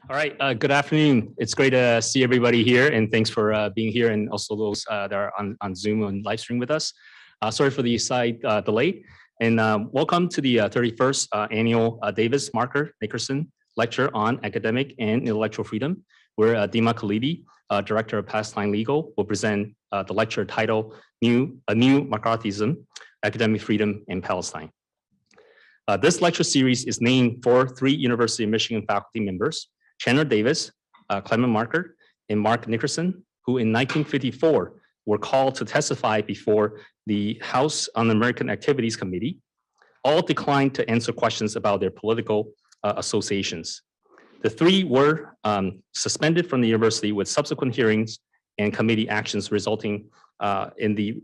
All right, good afternoon. It's great to see everybody here, and thanks for being here, and also those that are on Zoom and live stream with us. Sorry for the slight delay, and welcome to the 31st annual Davis Markert Nickerson Lecture on Academic and Intellectual Freedom, where Dima Khalidi, Director of Palestine Legal, will present the lecture titled A New Markartism, Academic Freedom in Palestine. This lecture series is named for three University of Michigan faculty members, Chandler Davis, Clement Markert, and Mark Nickerson, who in 1954 were called to testify before the House Un-American Activities Committee. All declined to answer questions about their political associations. The three were suspended from the university with subsequent hearings and committee actions resulting in the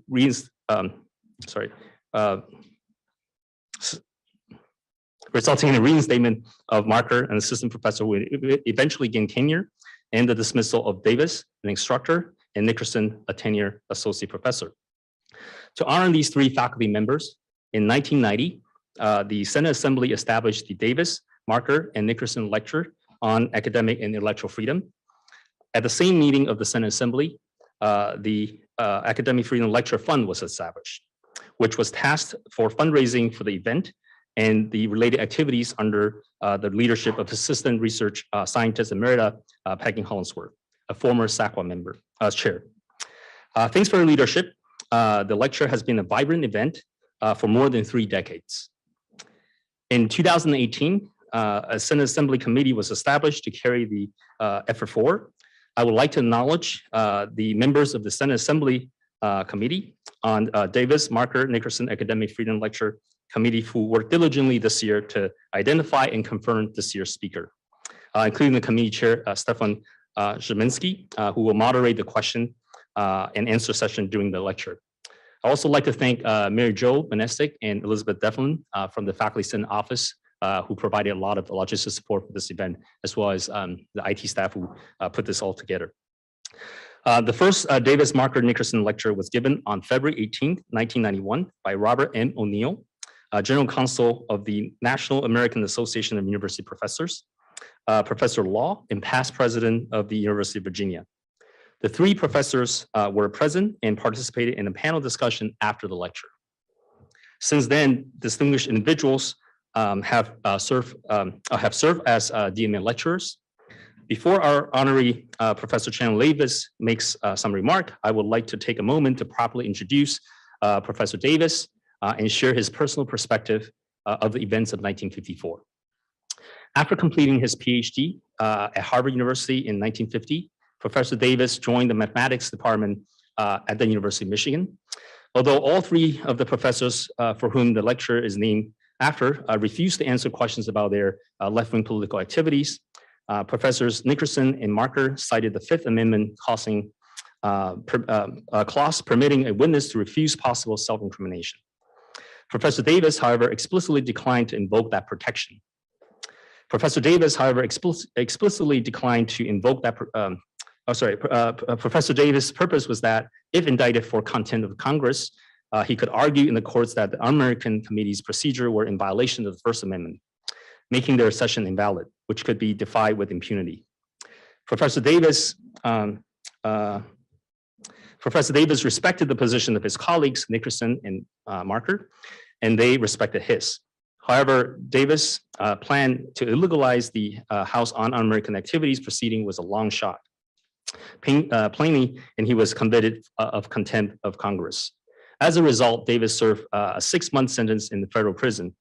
reinstatement of Markert, an assistant professor who eventually gained tenure, and the dismissal of Davis, an instructor, and Nickerson, a tenure associate professor. To honor these three faculty members, in 1990, the Senate Assembly established the Davis, Markert, and Nickerson Lecture on Academic and Intellectual Freedom. At the same meeting of the Senate Assembly, the Academic Freedom Lecture Fund was established, which was tasked for fundraising for the event and the related activities under the leadership of Assistant Research Scientist Emerita Peggy Hollingsworth, a former SACWA member, chair. Thanks for your leadership. The lecture has been a vibrant event for more than 3 decades. In 2018, a Senate Assembly committee was established to carry the effort forward. I would like to acknowledge the members of the Senate Assembly Committee on Davis, Markert, Nickerson Academic Freedom Lecture Committee, who worked diligently this year to identify and confirm this year's speaker, including the committee chair, Stefan Zieminski, who will moderate the question and answer session during the lecture. I also like to thank Mary Jo Monastic and Elizabeth Devlin from the Faculty Senate Office, who provided a lot of logistical support for this event, as well as the IT staff who put this all together. The first Davis Markert Nickerson lecture was given on February 18th, 1991 by Robert M. O'Neill, General Counsel of the National American Association of University Professors, Professor of Law, and past president of the University of Virginia. The three professors were present and participated in a panel discussion after the lecture. Since then, distinguished individuals have served as DMA lecturers. Before our honorary Professor Chandler Davis makes some remark, I would like to take a moment to properly introduce Professor Davis and share his personal perspective of the events of 1954. After completing his PhD at Harvard University in 1950, Professor Davis joined the mathematics department at the University of Michigan. Although all three of the professors for whom the lecture is named after refused to answer questions about their left-wing political activities, Professors Nickerson and Markert cited the Fifth Amendment clause permitting a witness to refuse possible self-incrimination. Professor Davis, however, explicitly declined to invoke that protection. Professor Davis, however, explicitly declined to invoke that. Professor Davis' purpose was that if indicted for contempt of Congress, he could argue in the courts that the Un-American Committee's procedure were in violation of the First Amendment, making their session invalid, which could be defied with impunity. Professor Davis respected the position of his colleagues, Nickerson and Markert, and they respected his. However, Davis' plan to illegalize the House on Un-American Activities proceeding was a long shot. Plainly, and he was convicted of contempt of Congress. As a result, Davis served a 6-month sentence in the federal prison.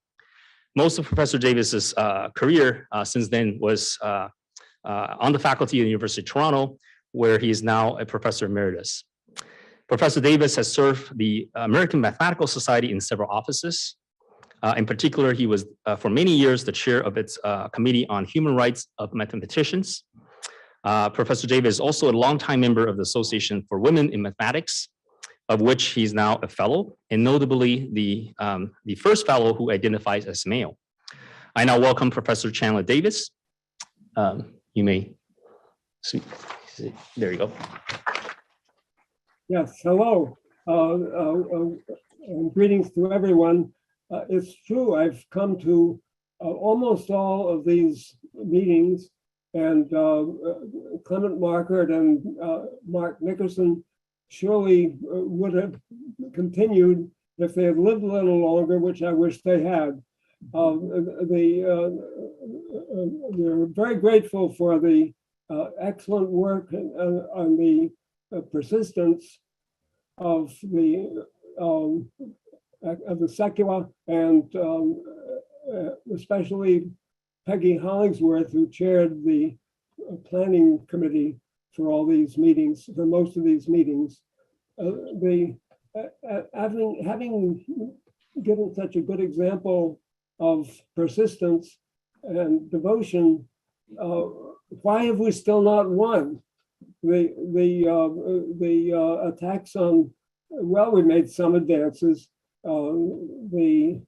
Most of Professor Davis's career since then was on the faculty of the University of Toronto, where he is now a professor emeritus. Professor Davis has served the American Mathematical Society in several offices. In particular, he was for many years the chair of its Committee on Human Rights of Mathematicians. Professor Davis is also a longtime member of the Association for Women in Mathematics, of which he's now a fellow, and notably the first fellow who identifies as male. I now welcome Professor Chandler Davis. You may see. There you go. Yes, hello. Greetings to everyone. It's true, I've come to almost all of these meetings And Clement Markert and Mark Nickerson surely would have continued if they had lived a little longer, which I wish they had. We're very grateful for the excellent work on the persistence of the secular, and especially Peggy Hollingsworth, who chaired the planning committee for all these meetings, for most of these meetings. Having given such a good example of persistence and devotion, why have we still not won? The attacks on, well, we made some advances. The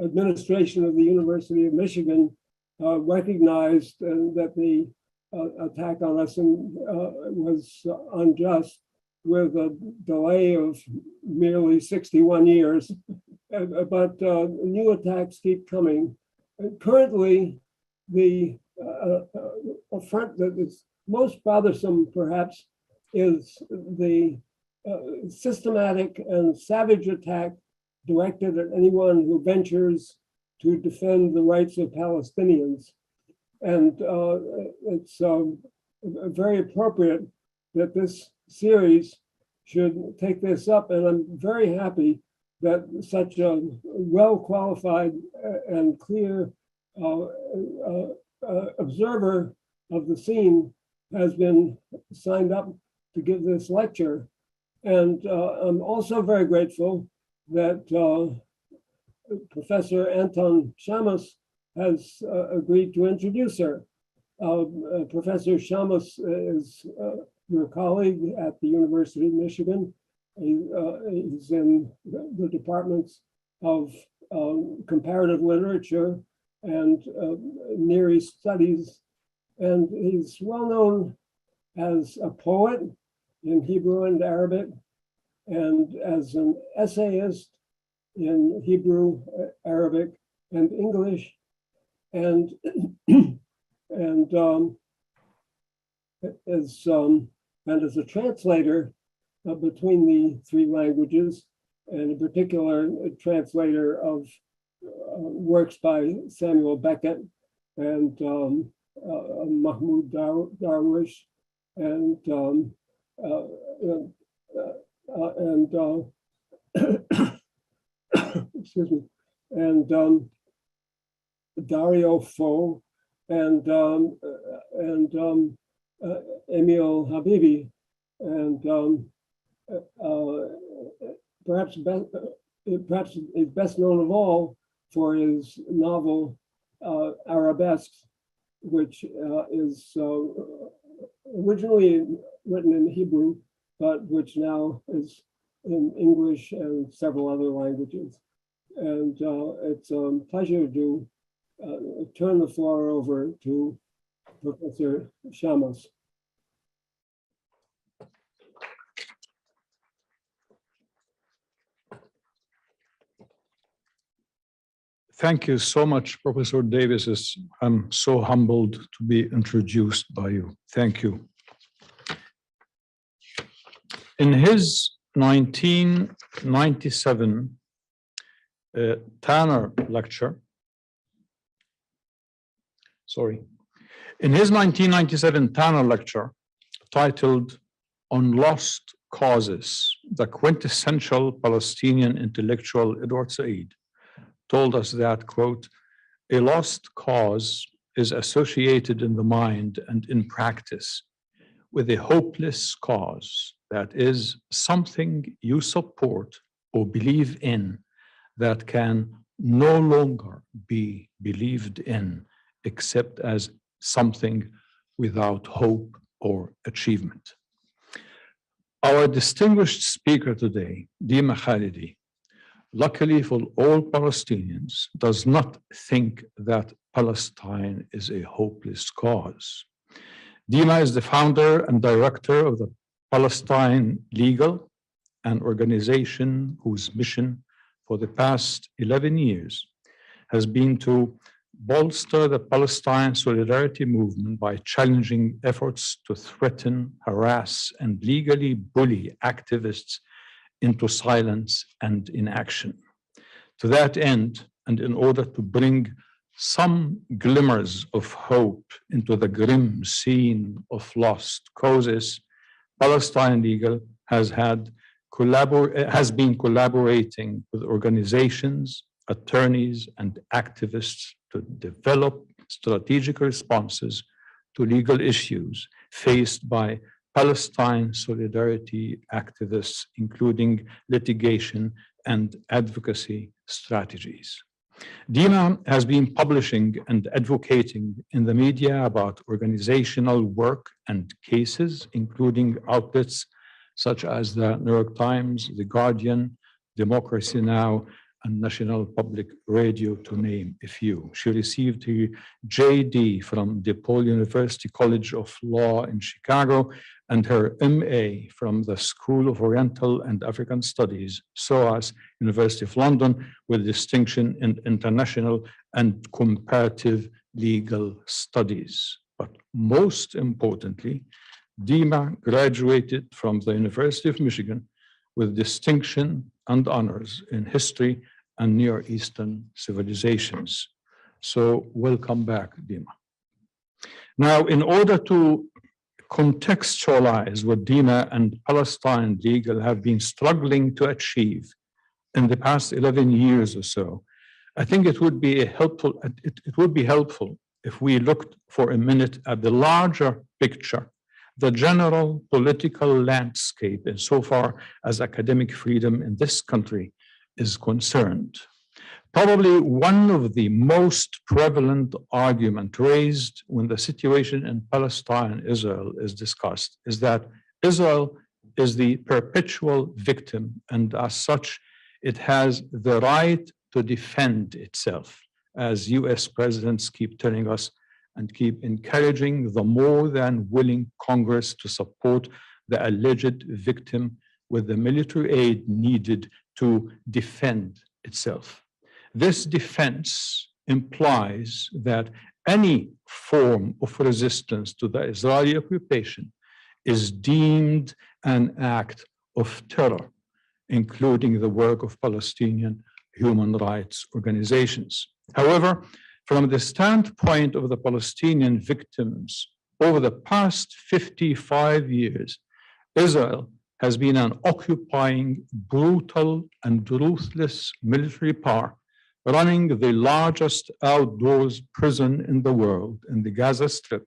administration of the University of Michigan recognized that the attack on us was unjust, with a delay of merely 61 years. But new attacks keep coming. Currently, the front that is most bothersome, perhaps, is the systematic and savage attack directed at anyone who ventures to defend the rights of Palestinians. And it's very appropriate that this series should take this up. And I'm very happy that such a well-qualified and clear observer of the scene has been signed up to give this lecture. And I'm also very grateful that Professor Anton Shamus has agreed to introduce her. Professor Shamus is your colleague at the University of Michigan. He's in the departments of comparative literature and Near East studies. And he's well known as a poet in Hebrew and Arabic, and as an essayist in Hebrew, Arabic, and English, and as a translator between the three languages, and in particular, a translator of works by Samuel Beckett and Mahmoud Darwish, and excuse me, and Dario Fo, and Emil Habibi, and perhaps is best known of all for his novel Arabesques, which is originally written in Hebrew, but which now is in English and several other languages. And it's a pleasure to turn the floor over to Professor Shamus. Thank you so much, Professor Davis. I'm so humbled to be introduced by you. Thank you. In his 1997 Tanner lecture, titled On Lost Causes, the quintessential Palestinian intellectual Edward Said told us that, quote, a lost cause is associated in the mind and in practice with a hopeless cause, that is, something you support or believe in that can no longer be believed in except as something without hope or achievement. Our distinguished speaker today, Dima Khalidi, luckily for all Palestinians, does not think that Palestine is a hopeless cause. Dima is the founder and director of the Palestine Legal, an organization whose mission for the past 11 years has been to bolster the Palestine solidarity movement by challenging efforts to threaten, harass, and legally bully activists into silence and inaction. To that end, and in order to bring some glimmers of hope into the grim scene of lost causes, Palestine Legal has been collaborating with organizations, attorneys, and activists to develop strategic responses to legal issues faced by Palestine solidarity activists, including litigation and advocacy strategies. DIMA has been publishing and advocating in the media about organizational work and cases, including outlets such as the New York Times, The Guardian, Democracy Now!, and National Public Radio, to name a few. She received her JD from DePaul University College of Law in Chicago and her MA from the School of Oriental and African Studies, SOAS, University of London, with distinction in international and comparative legal studies. But most importantly, Dima graduated from the University of Michigan with distinction and honors in history and Near Eastern civilizations. So welcome back, Dima. Now, in order to contextualize what Dima and Palestine Legal have been struggling to achieve in the past 11 years or so, I think it would be helpful if we looked for a minute at the larger picture, the general political landscape insofar as academic freedom in this country is concerned. Probably one of the most prevalent arguments raised when the situation in Palestine and Israel is discussed is that Israel is the perpetual victim, and as such, it has the right to defend itself, as US presidents keep telling us and keep encouraging the more than willing Congress to support the alleged victim with the military aid needed to defend itself. This defense implies that any form of resistance to the Israeli occupation is deemed an act of terror, including the work of Palestinian human rights organizations. However, from the standpoint of the Palestinian victims, over the past 55 years, Israel has been an occupying, brutal, and ruthless military power, running the largest outdoors prison in the world in the Gaza Strip,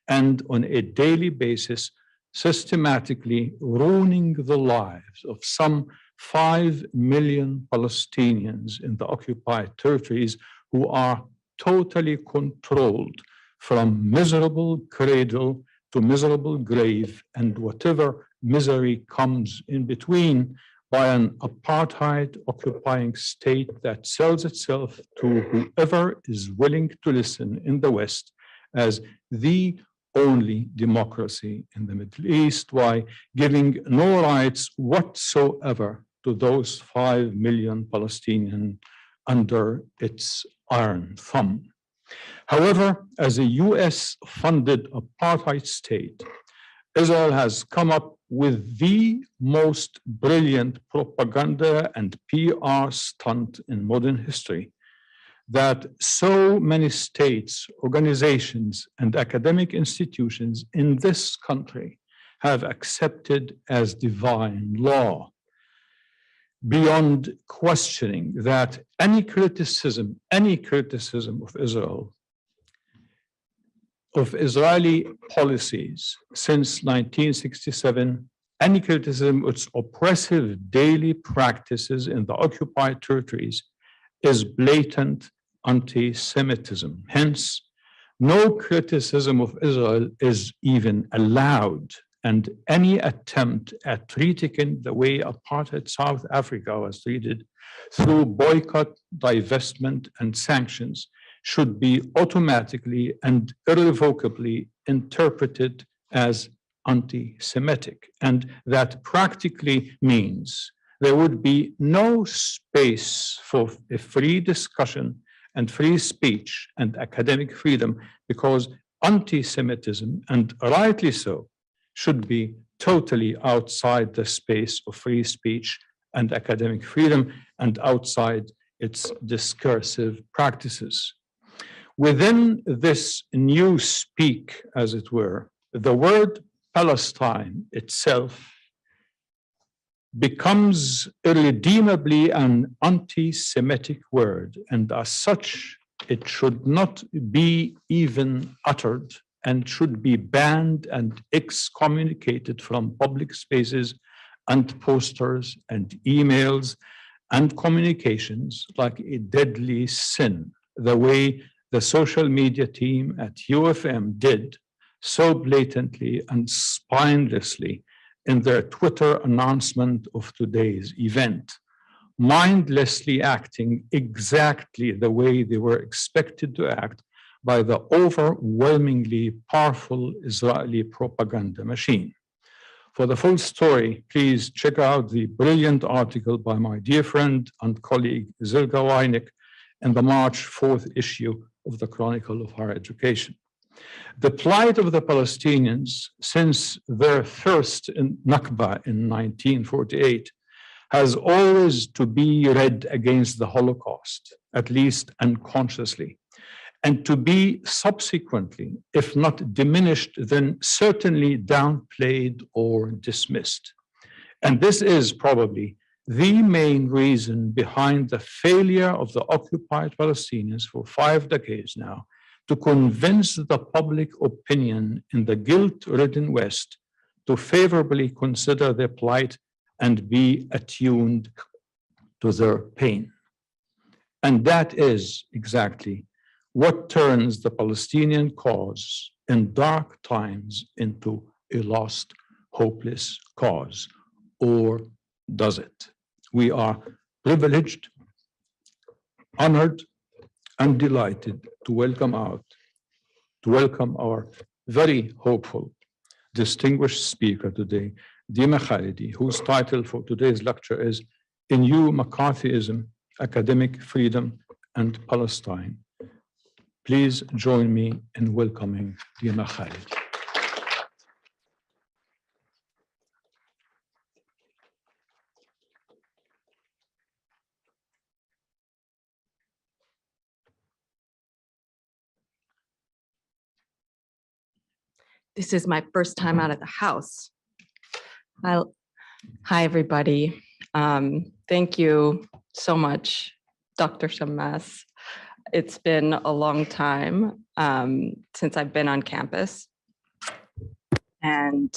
and on a daily basis, systematically ruining the lives of some 5 million Palestinians in the occupied territories who are totally controlled from miserable cradle to miserable grave and whatever misery comes in between by an apartheid occupying state that sells itself to whoever is willing to listen in the West as the only democracy in the Middle East, while giving no rights whatsoever to those 5 million Palestinians under its iron thumb. However, as a US-funded apartheid state, Israel has come up with the most brilliant propaganda and PR stunt in modern history that so many states, organizations, and academic institutions in this country have accepted as divine law, beyond questioning that any criticism of Israel, of Israeli policies since 1967, any criticism of its oppressive daily practices in the occupied territories is blatant anti-Semitism. Hence, no criticism of Israel is even allowed, and any attempt at treating it the way apartheid South Africa was treated through boycott, divestment, and sanctions should be automatically and irrevocably interpreted as anti-Semitic. And that practically means there would be no space for a free discussion and free speech and academic freedom, because anti-Semitism, and rightly so, should be totally outside the space of free speech and academic freedom and outside its discursive practices. Within this new speak, as it were, the word Palestine itself becomes irredeemably an anti-Semitic word, and as such, it should not be even uttered and should be banned and excommunicated from public spaces and posters and emails and communications like a deadly sin, the way the social media team at UFM did so blatantly and spinelessly in their Twitter announcement of today's event, mindlessly acting exactly the way they were expected to act by the overwhelmingly powerful Israeli propaganda machine. For the full story, please check out the brilliant article by my dear friend and colleague Zilga Weinik in the March 4th issue of the Chronicle of Higher Education. The plight of the Palestinians since their first Nakba in 1948 has always to be read against the Holocaust, at least unconsciously, and to be subsequently, if not diminished, then certainly downplayed or dismissed. And this is probably the main reason behind the failure of the occupied Palestinians for 5 decades now to convince the public opinion in the guilt-ridden West to favorably consider their plight and be attuned to their pain. And that is exactly what turns the Palestinian cause in dark times into a lost, hopeless cause. Or does it? We are privileged, honored, and delighted to welcome our very hopeful, distinguished speaker today, Dima Khalidi, whose title for today's lecture is "A New McCarthyism, Academic Freedom and Palestine." Please join me in welcoming Dima Khalidi. This is my first time out of the house. Hi, everybody. Thank you so much, Dr. Shammas. It's been a long time since I've been on campus. And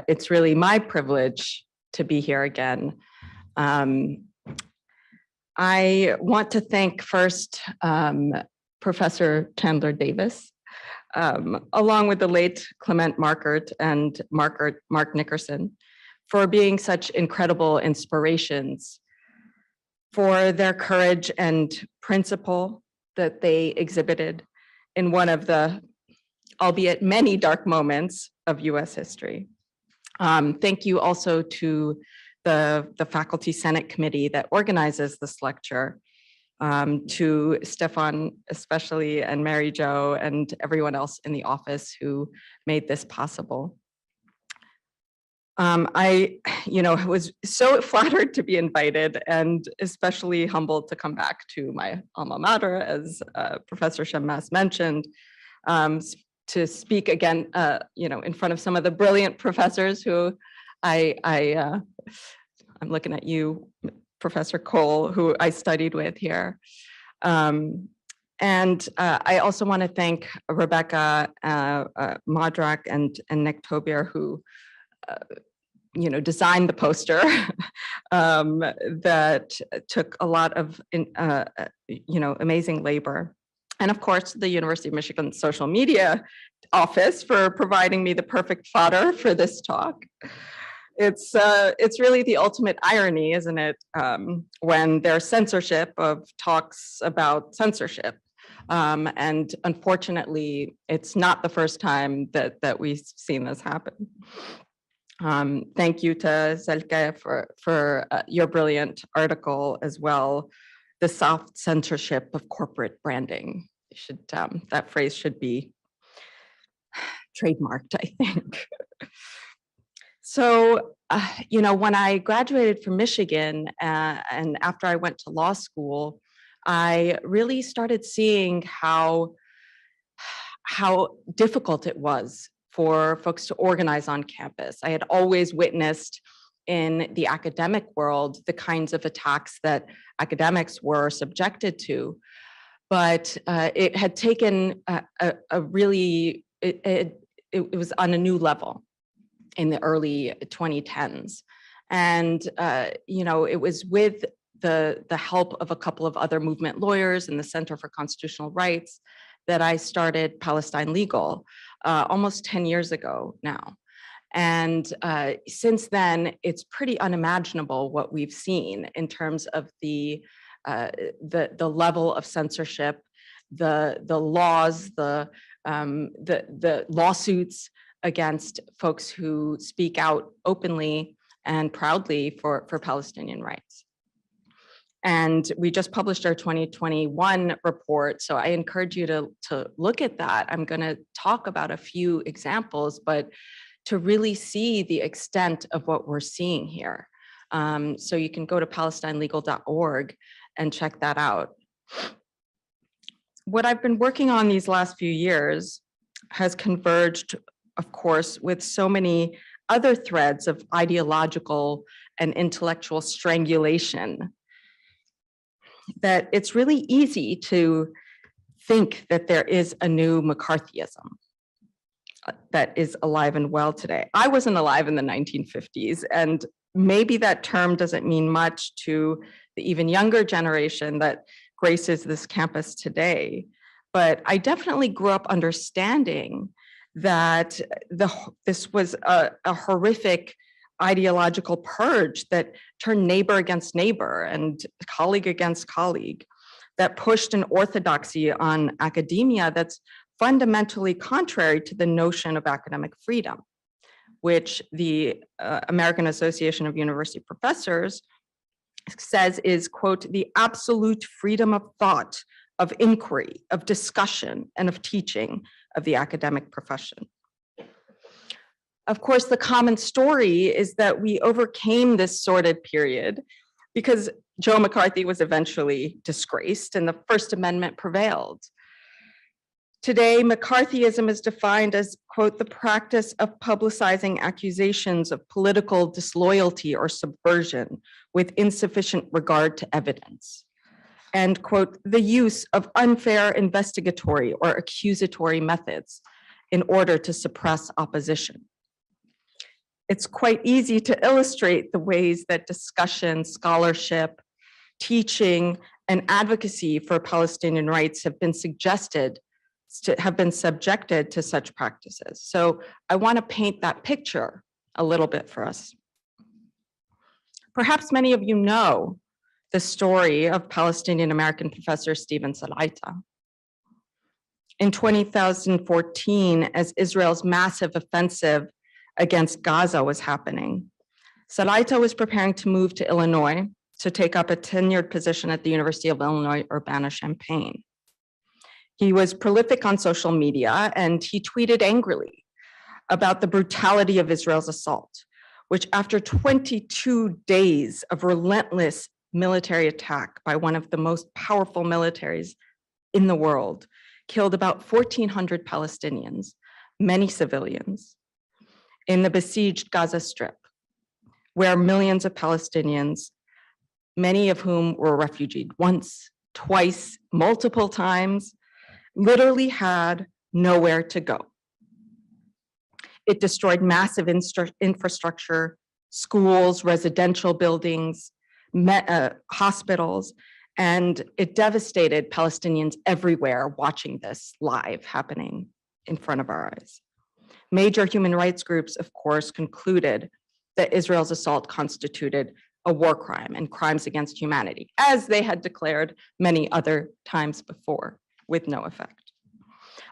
it's really my privilege to be here again. I want to thank first Professor Chandler Davis, along with the late Clement Markert and Mark Nickerson, for being such incredible inspirations, for their courage and principle that they exhibited in one of the, albeit many dark moments of US history. Thank you also to the Faculty Senate Committee that organizes this lecture, to Stefan especially, and Mary Jo, and everyone else in the office who made this possible. I was so flattered to be invited, and especially humbled to come back to my alma mater, as Professor Shammas mentioned, to speak again, in front of some of the brilliant professors who I'm looking at you, Professor Cole, who I studied with here. And I also want to thank Rebecca Modrak and Nick Tobier, who designed the poster that took a lot of amazing labor. And of course, the University of Michigan Social Media Office for providing me the perfect fodder for this talk. It's really the ultimate irony, isn't it, when there's censorship of talks about censorship. And unfortunately, it's not the first time that we've seen this happen. Thank you to Zelke for your brilliant article as well. the soft censorship of corporate branding. That phrase should be trademarked, I think. So, when I graduated from Michigan and after I went to law school, I really started seeing how difficult it was for folks to organize on campus. I had always witnessed in the academic world the kinds of attacks that academics were subjected to, but it had taken it was on a new level in the early 2010s. And, it was with the help of a couple of other movement lawyers and the Center for Constitutional Rights that I started Palestine Legal almost 10 years ago now. And since then, it's pretty unimaginable what we've seen in terms of the level of censorship, the laws, the lawsuits against folks who speak out openly and proudly for Palestinian rights. And we just published our 2021 report, so I encourage you to look at that. I'm going to talk about a few examples, but to really see the extent of what we're seeing here. So you can go to palestinelegal.org and check that out. What I've been working on these last few years has converged, of course, with so many other threads of ideological and intellectual strangulation that it's really easy to think that there is a new McCarthyism that is alive and well today. I wasn't alive in the 1950s, and maybe that term doesn't mean much to the even younger generation that graces this campus today. But I definitely grew up understanding that this was a horrific ideological purge that turned neighbor against neighbor and colleague against colleague, that pushed an orthodoxy on academia that's fundamentally contrary to the notion of academic freedom, which the American Association of University Professors says is, quote, the absolute freedom of thought, of inquiry, of discussion, and of teaching of the academic profession. Of course, the common story is that we overcame this sordid period because Joe McCarthy was eventually disgraced and the First Amendment prevailed. Today, McCarthyism is defined as, quote, the practice of publicizing accusations of political disloyalty or subversion with insufficient regard to evidence, and, quote, the use of unfair investigatory or accusatory methods in order to suppress opposition. It's quite easy to illustrate the ways that discussion, scholarship, teaching, and advocacy for Palestinian rights have been subjected to such practices. So I want to paint that picture a little bit for us. Perhaps many of you know the story of Palestinian American professor Steven Salaita. In 2014, as Israel's massive offensive against Gaza was happening, Salaita was preparing to move to Illinois to take up a tenured position at the University of Illinois Urbana-Champaign. He was prolific on social media, and he tweeted angrily about the brutality of Israel's assault, which after 22 days of relentless military attack by one of the most powerful militaries in the world, killed about 1,400 Palestinians, many civilians, in the besieged Gaza Strip, where millions of Palestinians, many of whom were refugees once, twice, multiple times, literally had nowhere to go. It destroyed massive infrastructure, schools, residential buildings, hospitals, and it devastated Palestinians everywhere watching this live happening in front of our eyes. Major human rights groups, of course, concluded that Israel's assault constituted a war crime and crimes against humanity, as they had declared many other times before, with no effect.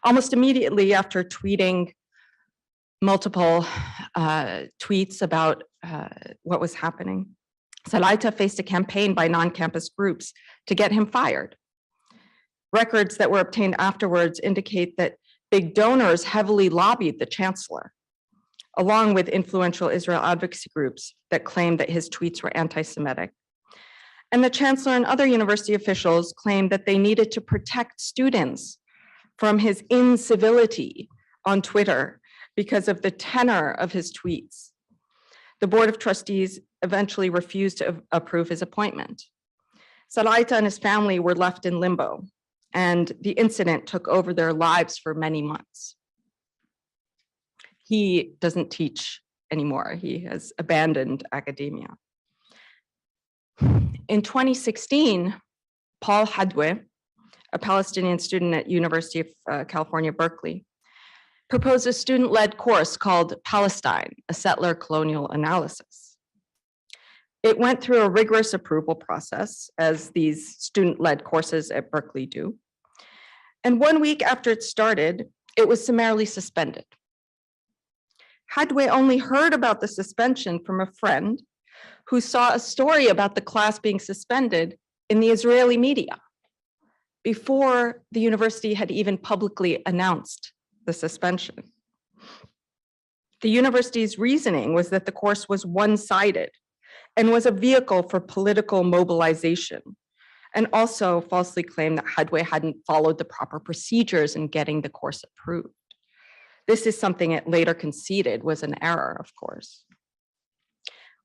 Almost immediately after tweeting multiple tweets about what was happening, Salaita faced a campaign by non-campus groups to get him fired. Records that were obtained afterwards indicate that big donors heavily lobbied the chancellor, along with influential Israel advocacy groups that claimed that his tweets were anti-Semitic. And the chancellor and other university officials claimed that they needed to protect students from his incivility on Twitter because of the tenor of his tweets. The board of trustees eventually refused to approve his appointment. Salaita and his family were left in limbo, and the incident took over their lives for many months. He doesn't teach anymore. He has abandoned academia. In 2016, Paul Hadwe, a Palestinian student at University of California, Berkeley, proposed a student-led course called Palestine, a settler colonial analysis. It went through a rigorous approval process, as these student-led courses at Berkeley do. And 1 week after it started, it was summarily suspended. Hadwe only heard about the suspension from a friend who saw a story about the class being suspended in the Israeli media before the university had even publicly announced the suspension. The university's reasoning was that the course was one-sided and was a vehicle for political mobilization, and also falsely claimed that Hadwe hadn't followed the proper procedures in getting the course approved. This is something it later conceded was an error, of course.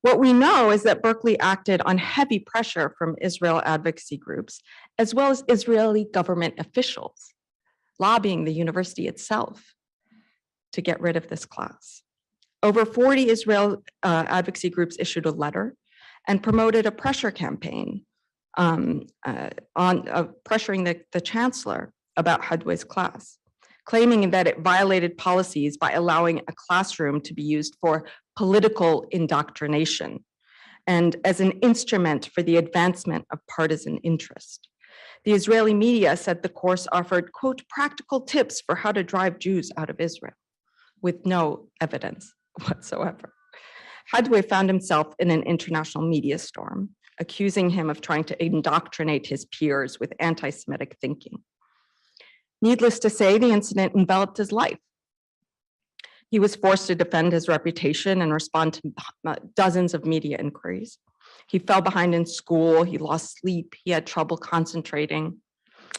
What we know is that Berkeley acted on heavy pressure from Israel advocacy groups, as well as Israeli government officials, lobbying the university itself to get rid of this class. Over 40 Israel advocacy groups issued a letter and promoted a pressure campaign on pressuring the chancellor about Hadwe's class, claiming that it violated policies by allowing a classroom to be used for political indoctrination and as an instrument for the advancement of partisan interest. The Israeli media said the course offered, quote, practical tips for how to drive Jews out of Israel, with no evidence whatsoever. Hadwe found himself in an international media storm, accusing him of trying to indoctrinate his peers with anti-Semitic thinking. Needless to say, the incident enveloped his life. He was forced to defend his reputation and respond to dozens of media inquiries. He fell behind in school, he lost sleep, he had trouble concentrating.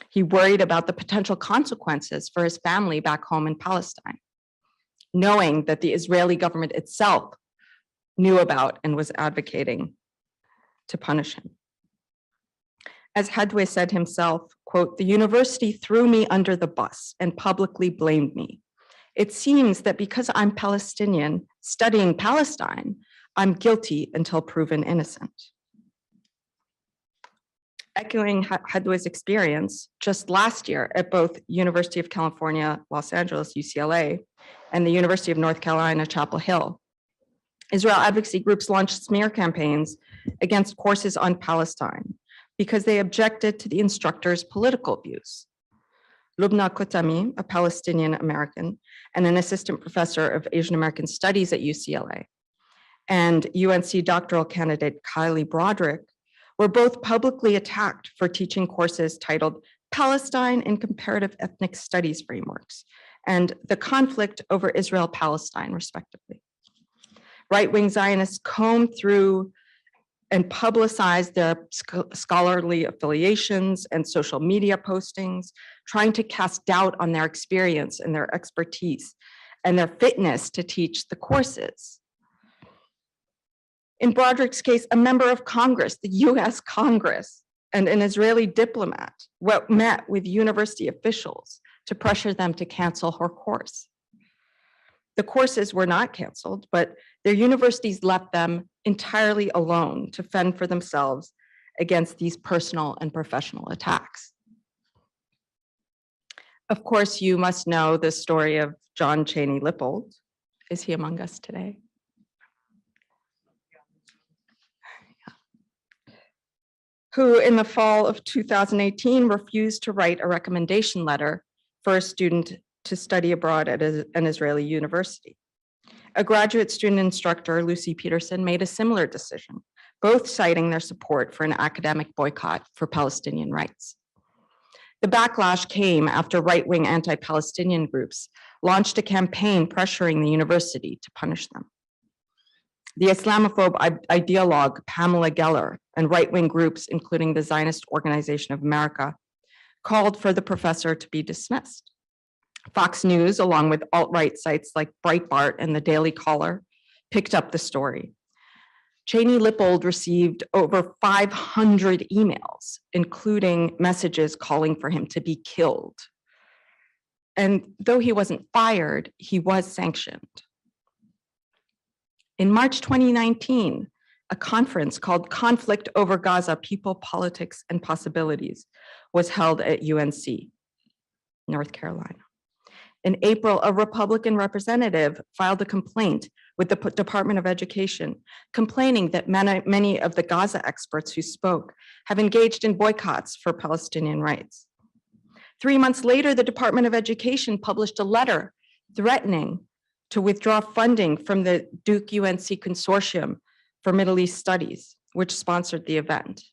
He worried about the potential consequences for his family back home in Palestine, knowing that the Israeli government itself knew about and was advocating to punish him. As Hadwe said himself, quote, the university threw me under the bus and publicly blamed me. It seems that because I'm Palestinian studying Palestine, I'm guilty until proven innocent. Echoing Hadwe's experience, just last year at both University of California, Los Angeles, UCLA, and the University of North Carolina, Chapel Hill, Israel advocacy groups launched smear campaigns against courses on Palestine because they objected to the instructors' political views. Lubna Kotami, a Palestinian American and an assistant professor of Asian American Studies at UCLA, and UNC doctoral candidate Kylie Broderick were both publicly attacked for teaching courses titled Palestine in Comparative Ethnic Studies Frameworks and The Conflict over Israel-Palestine, respectively. Right-wing Zionists combed through and publicized their scholarly affiliations and social media postings, trying to cast doubt on their experience and their expertise and their fitness to teach the courses. In Broderick's case, a member of Congress, the US Congress, and an Israeli diplomat met with university officials to pressure them to cancel her course. The courses were not canceled, but their universities left them entirely alone to fend for themselves against these personal and professional attacks. Of course, you must know the story of John Cheney Lippold. Is he among us today? Who in the fall of 2018 refused to write a recommendation letter for a student to study abroad at an Israeli university. A graduate student instructor, Lucy Peterson, made a similar decision, both citing their support for an academic boycott for Palestinian rights. The backlash came after right-wing anti-Palestinian groups launched a campaign pressuring the university to punish them. The Islamophobe ideologue Pamela Geller and right-wing groups, including the Zionist Organization of America, called for the professor to be dismissed. Fox News, along with alt-right sites like Breitbart and the Daily Caller, picked up the story. Cheney Lippold received over 500 emails, including messages calling for him to be killed. And though he wasn't fired, he was sanctioned. In March 2019, a conference called Conflict Over Gaza, People, Politics, and Possibilities was held at UNC, North Carolina. In April, a Republican representative filed a complaint with the Department of Education, complaining that many of the Gaza experts who spoke have engaged in boycotts for Palestinian rights. 3 months later, the Department of Education published a letter threatening to withdraw funding from the Duke UNC Consortium for Middle East Studies, which sponsored the event.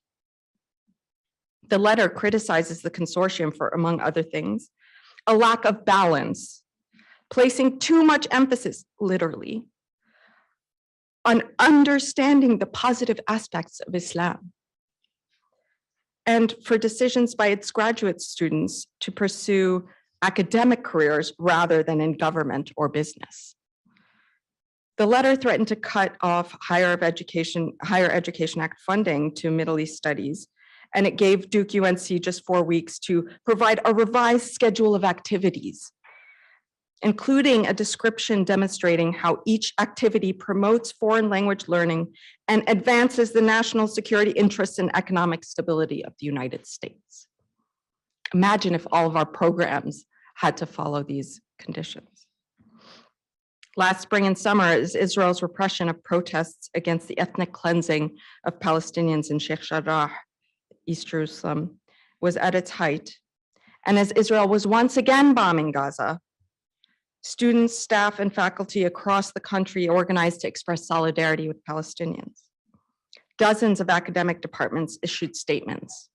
The letter criticizes the consortium for, among other things, a lack of balance, placing too much emphasis, literally, on understanding the positive aspects of Islam, and for decisions by its graduate students to pursue academic careers rather than in government or business. The letter threatened to cut off Higher Education Act funding to Middle East studies, and it gave Duke UNC just 4 weeks to provide a revised schedule of activities, including a description demonstrating how each activity promotes foreign language learning and advances the national security interests and economic stability of the United States. Imagine if all of our programs had to follow these conditions. Last spring and summer, as Israel's repression of protests against the ethnic cleansing of Palestinians in Sheikh Jarrah, East Jerusalem, was at its height, and as Israel was once again bombing Gaza, students, staff, and faculty across the country organized to express solidarity with Palestinians. Dozens of academic departments issued statements.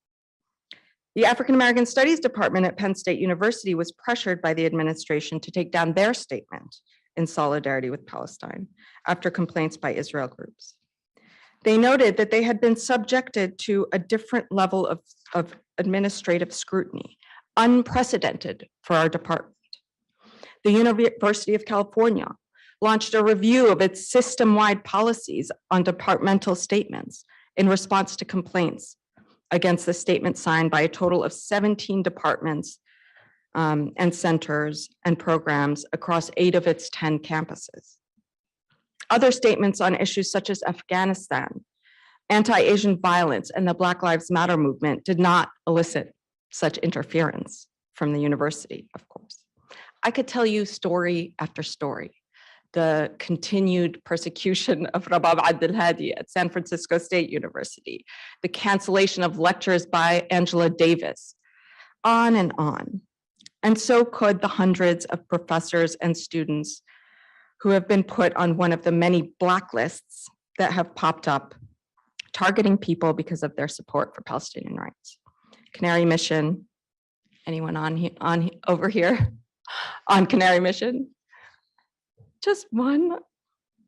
The African American Studies Department at Penn State University was pressured by the administration to take down their statement in solidarity with Palestine after complaints by Israel groups. They noted that they had been subjected to a different level of administrative scrutiny, unprecedented for our department. The University of California launched a review of its system-wide policies on departmental statements in response to complaints against the statement signed by a total of 17 departments and centers and programs across 8 of its 10 campuses. Other statements on issues such as Afghanistan, anti-Asian violence, and the Black Lives Matter movement did not elicit such interference from the university, of course. I could tell you story after story. The continued persecution of Rabab Abdel Hadi at San Francisco State University, the cancellation of lectures by Angela Davis, on and on. And so could the hundreds of professors and students who have been put on one of the many blacklists that have popped up, targeting people because of their support for Palestinian rights. Canary Mission, anyone over here on Canary Mission? Just one.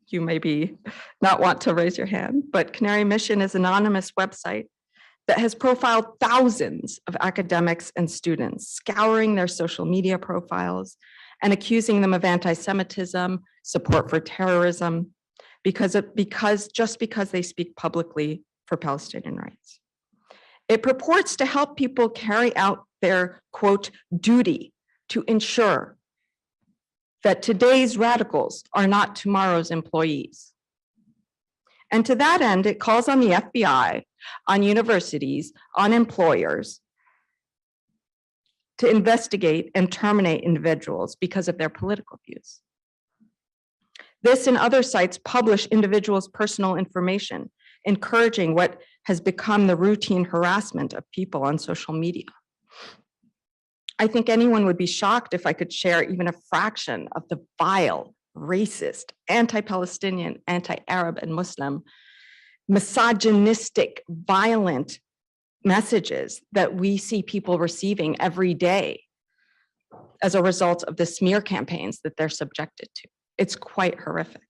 You maybe not want to raise your hand, but Canary Mission is an anonymous website that has profiled thousands of academics and students, scouring their social media profiles and accusing them of anti-Semitism, support for terrorism, because they speak publicly for Palestinian rights. It purports to help people carry out their, quote, duty to ensure that today's radicals are not tomorrow's employees. And to that end, it calls on the FBI, on universities, on employers to investigate and terminate individuals because of their political views. This and other sites publish individuals' personal information, encouraging what has become the routine harassment of people on social media. I think anyone would be shocked if I could share even a fraction of the vile, racist, anti-Palestinian, anti-Arab, and Muslim misogynistic, violent messages that we see people receiving every day as a result of the smear campaigns that they're subjected to. It's quite horrific.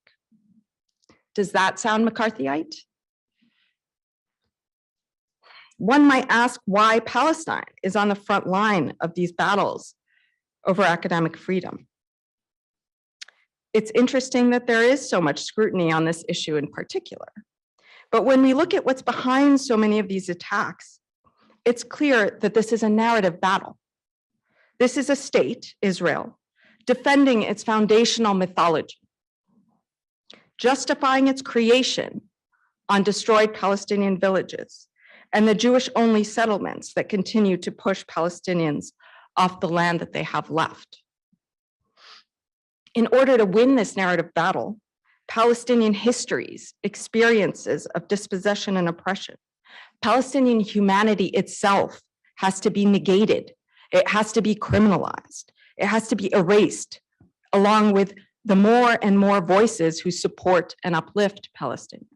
Does that sound McCarthyite? One might ask why Palestine is on the front line of these battles over academic freedom. It's interesting that there is so much scrutiny on this issue in particular. But when we look at what's behind so many of these attacks, it's clear that this is a narrative battle. This is a state, Israel, defending its foundational mythology, justifying its creation on destroyed Palestinian villages and the Jewish-only settlements that continue to push Palestinians off the land that they have left. In order to win this narrative battle, Palestinian histories, experiences of dispossession and oppression, Palestinian humanity itself has to be negated. It has to be criminalized. It has to be erased, along with the more and more voices who support and uplift Palestinians.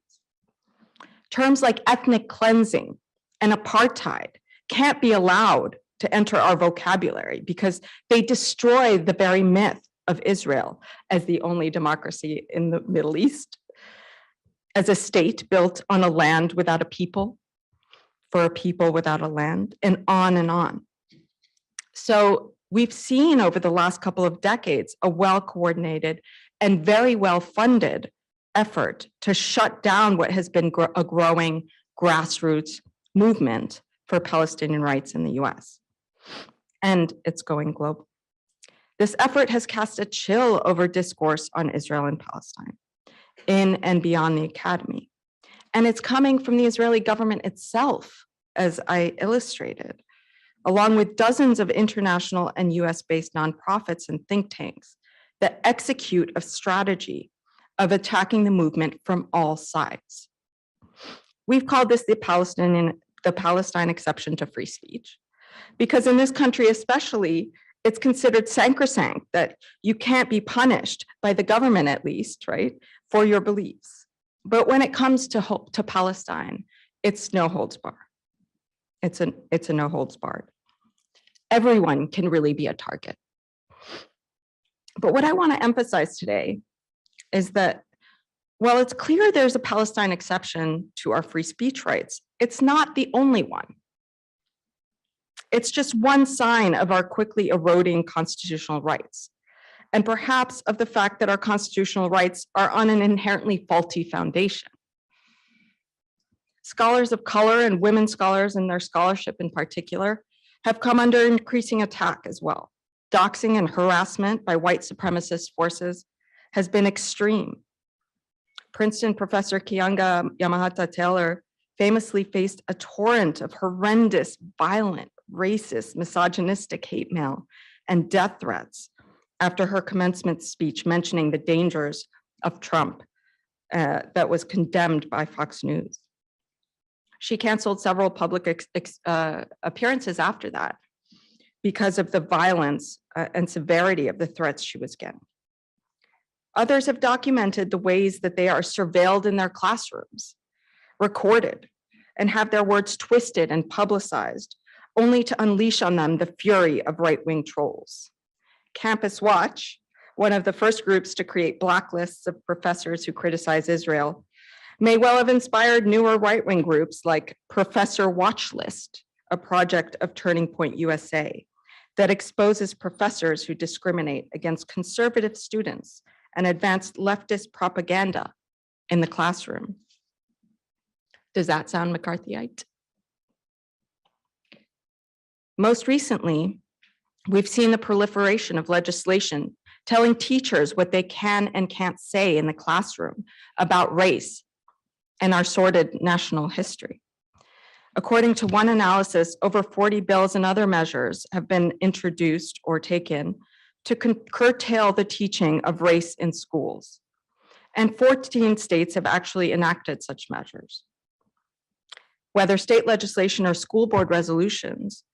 Terms like ethnic cleansing and apartheid can't be allowed to enter our vocabulary because they destroy the very myth of Israel as the only democracy in the Middle East, as a state built on a land without a people, for a people without a land, and on and on. So we've seen over the last couple of decades a well-coordinated and very well-funded effort to shut down what has been a growing grassroots movement for Palestinian rights in the US. And it's going global. This effort has cast a chill over discourse on Israel and Palestine in and beyond the academy. And it's coming from the Israeli government itself, as I illustrated, along with dozens of international and US-based nonprofits and think tanks that execute a strategy of attacking the movement from all sides. We've called this the Palestine exception to free speech, because in this country especially, it's considered sacrosanct that you can't be punished by the government, at least, right, for your beliefs. But when it comes to Palestine, it's no holds barred. It's a no holds barred. Everyone can really be a target. But what I want to emphasize today is that while it's clear there's a Palestine exception to our free speech rights, it's not the only one. It's just one sign of our quickly eroding constitutional rights, and perhaps of the fact that our constitutional rights are on an inherently faulty foundation. Scholars of color and women scholars and their scholarship in particular have come under increasing attack as well. Doxing and harassment by white supremacist forces has been extreme. Princeton professor Keeanga Yamahtta Taylor famously faced a torrent of horrendous, violent, racist, misogynistic hate mail and death threats after her commencement speech mentioning the dangers of Trump that was condemned by Fox News. She canceled several public appearances after that because of the violence and severity of the threats she was getting. Others have documented the ways that they are surveilled in their classrooms, recorded, and have their words twisted and publicized, only to unleash on them the fury of right-wing trolls. Campus Watch, one of the first groups to create blacklists of professors who criticize Israel, may well have inspired newer right-wing groups like Professor Watchlist, a project of Turning Point USA, that exposes professors who discriminate against conservative students and advance leftist propaganda in the classroom. Does that sound McCarthyite? Most recently, we've seen the proliferation of legislation telling teachers what they can and can't say in the classroom about race and our sordid national history. According to one analysis, over 40 bills and other measures have been introduced or taken to curtail the teaching of race in schools. And 14 states have actually enacted such measures. Whether state legislation or school board resolutions,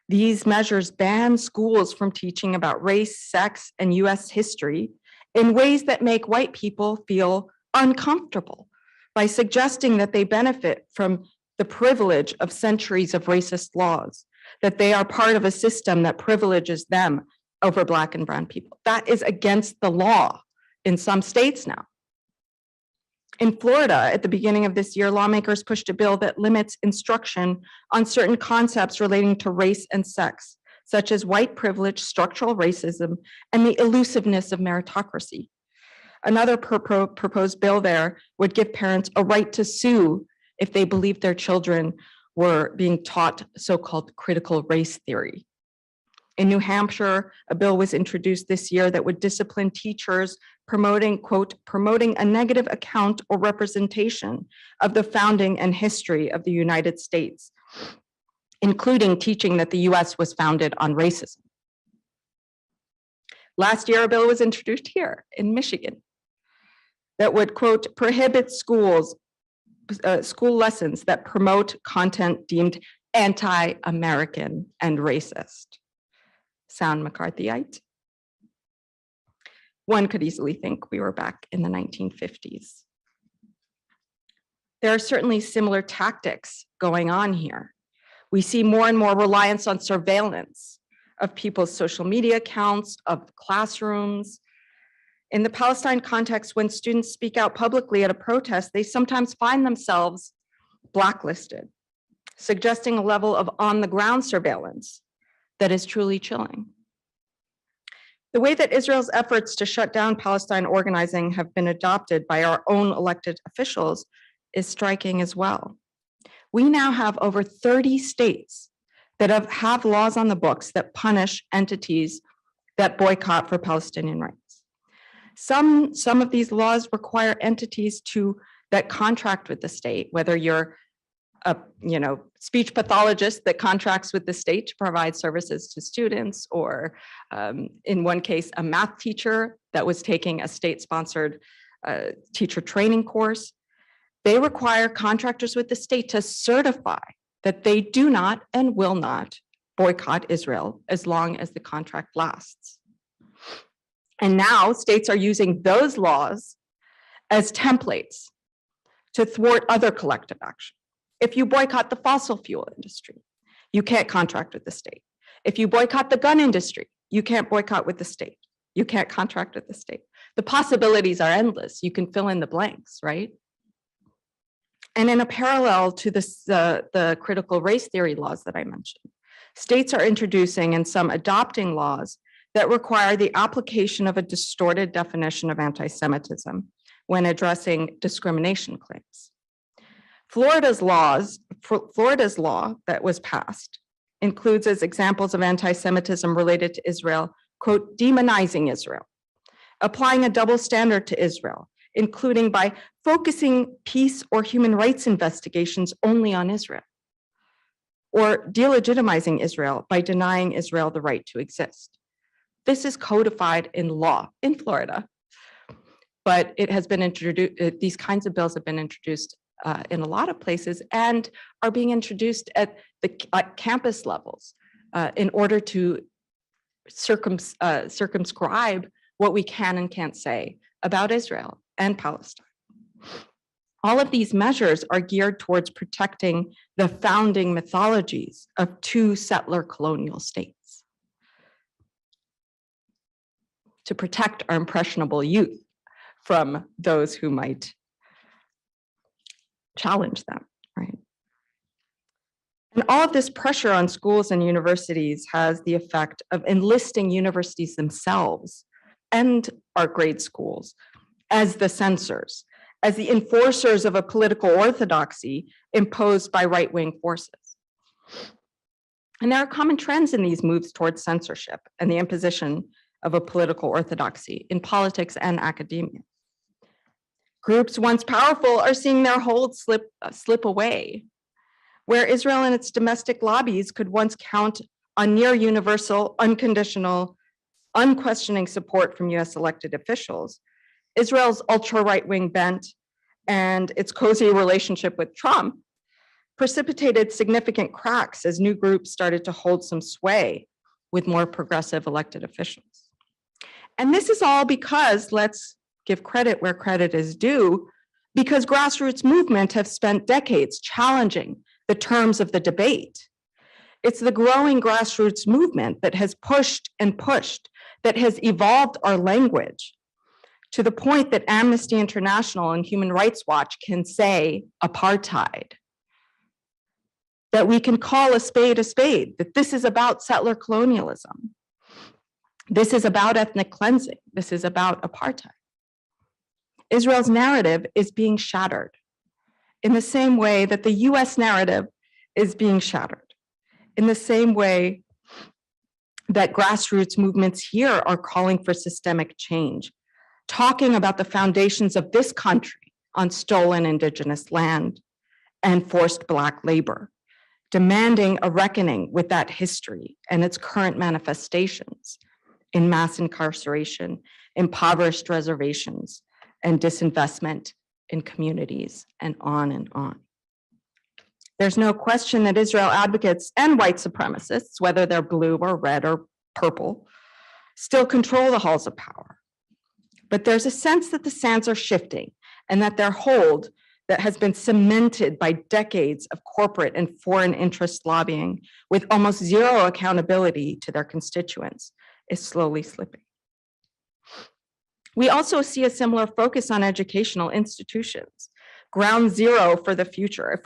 these measures ban schools from teaching about race, sex, and US history in ways that make white people feel uncomfortable, by suggesting that they benefit from the privilege of centuries of racist laws, that they are part of a system that privileges them over Black and brown people. That is against the law in some states now. In Florida, at the beginning of this year, lawmakers pushed a bill that limits instruction on certain concepts relating to race and sex, such as white privilege, structural racism, and the elusiveness of meritocracy. Another proposed bill there would give parents a right to sue if they believed their children were being taught so-called critical race theory. In New Hampshire, a bill was introduced this year that would discipline teachers promoting, quote, promoting a negative account or representation of the founding and history of the United States, including teaching that the US was founded on racism. Last year, a bill was introduced here in Michigan that would, quote, prohibit school lessons that promote content deemed anti-American and racist. Sound McCarthyite? One could easily think we were back in the 1950s. There are certainly similar tactics going on here. We see more and more reliance on surveillance of people's social media accounts, of classrooms. In the Palestine context, when students speak out publicly at a protest, they sometimes find themselves blacklisted, suggesting a level of on-the-ground surveillance that is truly chilling. The way that Israel's efforts to shut down Palestine organizing have been adopted by our own elected officials is striking as well. We now have over 30 states that have laws on the books that punish entities that boycott for Palestinian rights. Some of these laws require entities that contract with the state, whether you're a speech pathologist that contracts with the state to provide services to students, or in one case, a math teacher that was taking a state-sponsored teacher training course. They require contractors with the state to certify that they do not and will not boycott Israel as long as the contract lasts. And now states are using those laws as templates to thwart other collective action. If you boycott the fossil fuel industry, you can't contract with the state. If you boycott the gun industry, you can't boycott with the state. You can't contract with the state. The possibilities are endless. You can fill in the blanks, right? And in a parallel to this, the critical race theory laws that I mentioned, states are introducing and some adopting laws that require the application of a distorted definition of anti-Semitism when addressing discrimination claims. Florida's law that was passed includes as examples of anti-Semitism related to Israel, quote, demonizing Israel, applying a double standard to Israel, including by focusing peace or human rights investigations only on Israel, or delegitimizing Israel by denying Israel the right to exist. This is codified in law in Florida, but it has been introduced, these kinds of bills have been introduced in a lot of places and are being introduced at campus levels in order to circumscribe what we can and can't say about Israel and Palestine. All of these measures are geared towards protecting the founding mythologies of two settler colonial states, to protect our impressionable youth from those who might challenge them, right? And all of this pressure on schools and universities has the effect of enlisting universities themselves and our grade schools as the censors, as the enforcers of a political orthodoxy imposed by right-wing forces. And there are common trends in these moves towards censorship and the imposition of a political orthodoxy in politics and academia. Groups once powerful are seeing their hold slip away. Where Israel and its domestic lobbies could once count on near universal, unconditional, unquestioning support from US elected officials, Israel's ultra right-wing bent and its cozy relationship with Trump precipitated significant cracks as new groups started to hold some sway with more progressive elected officials. And this is all because, let's give credit where credit is due, because grassroots movements have spent decades challenging the terms of the debate. It's the growing grassroots movement that has pushed and pushed, that has evolved our language to the point that Amnesty International and Human Rights Watch can say apartheid, that we can call a spade, that this is about settler colonialism. This is about ethnic cleansing. This is about apartheid. Israel's narrative is being shattered in the same way that the US narrative is being shattered, in the same way that grassroots movements here are calling for systemic change, talking about the foundations of this country on stolen indigenous land and forced Black labor, demanding a reckoning with that history and its current manifestations in mass incarceration, impoverished reservations, and disinvestment in communities, and on and on. There's no question that Israel advocates and white supremacists, whether they're blue or red or purple, still control the halls of power. But there's a sense that the sands are shifting and that their hold that has been cemented by decades of corporate and foreign interest lobbying with almost zero accountability to their constituents is slowly slipping. We also see a similar focus on educational institutions, ground zero for the future.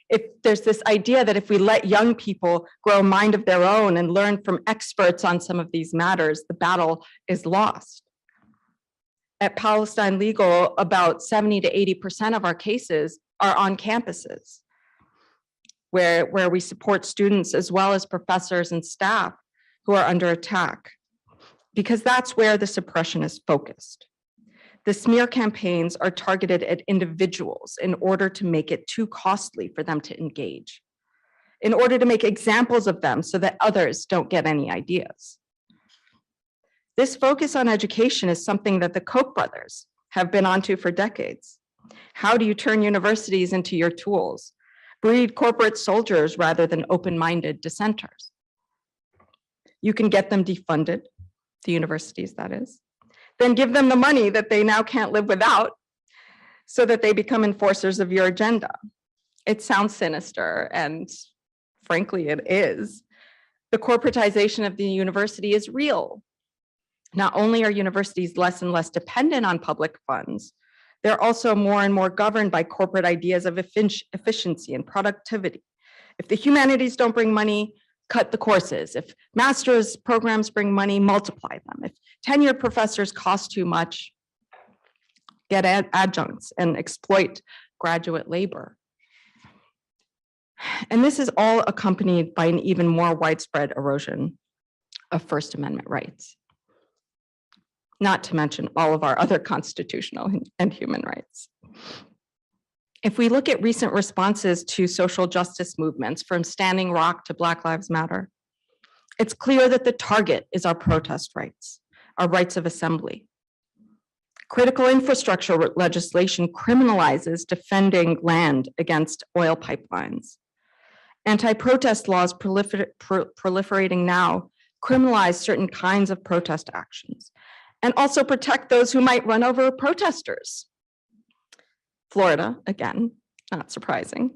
If there's this idea that if we let young people grow a mind of their own and learn from experts on some of these matters, the battle is lost. At Palestine Legal, about 70 to 80% of our cases are on campuses where we support students as well as professors and staff who are under attack, because that's where the suppression is focused. The smear campaigns are targeted at individuals in order to make it too costly for them to engage, in order to make examples of them so that others don't get any ideas. This focus on education is something that the Koch brothers have been onto for decades. How do you turn universities into your tools? Breed corporate soldiers rather than open-minded dissenters. You can get them defunded, the universities that is, then give them the money that they now can't live without so that they become enforcers of your agenda. It sounds sinister, and frankly, it is. The corporatization of the university is real. Not only are universities less and less dependent on public funds, they're also more and more governed by corporate ideas of efficiency and productivity. If the humanities don't bring money, cut the courses. If master's programs bring money, multiply them. If tenured professors cost too much, get adjuncts and exploit graduate labor. And this is all accompanied by an even more widespread erosion of First Amendment rights, not to mention all of our other constitutional and human rights. If we look at recent responses to social justice movements, from Standing Rock to Black Lives Matter, it's clear that the target is our protest rights, our rights of assembly. Critical infrastructure legislation criminalizes defending land against oil pipelines. Anti-protest laws proliferating now criminalize certain kinds of protest actions and also protect those who might run over protesters. Florida, again, not surprising.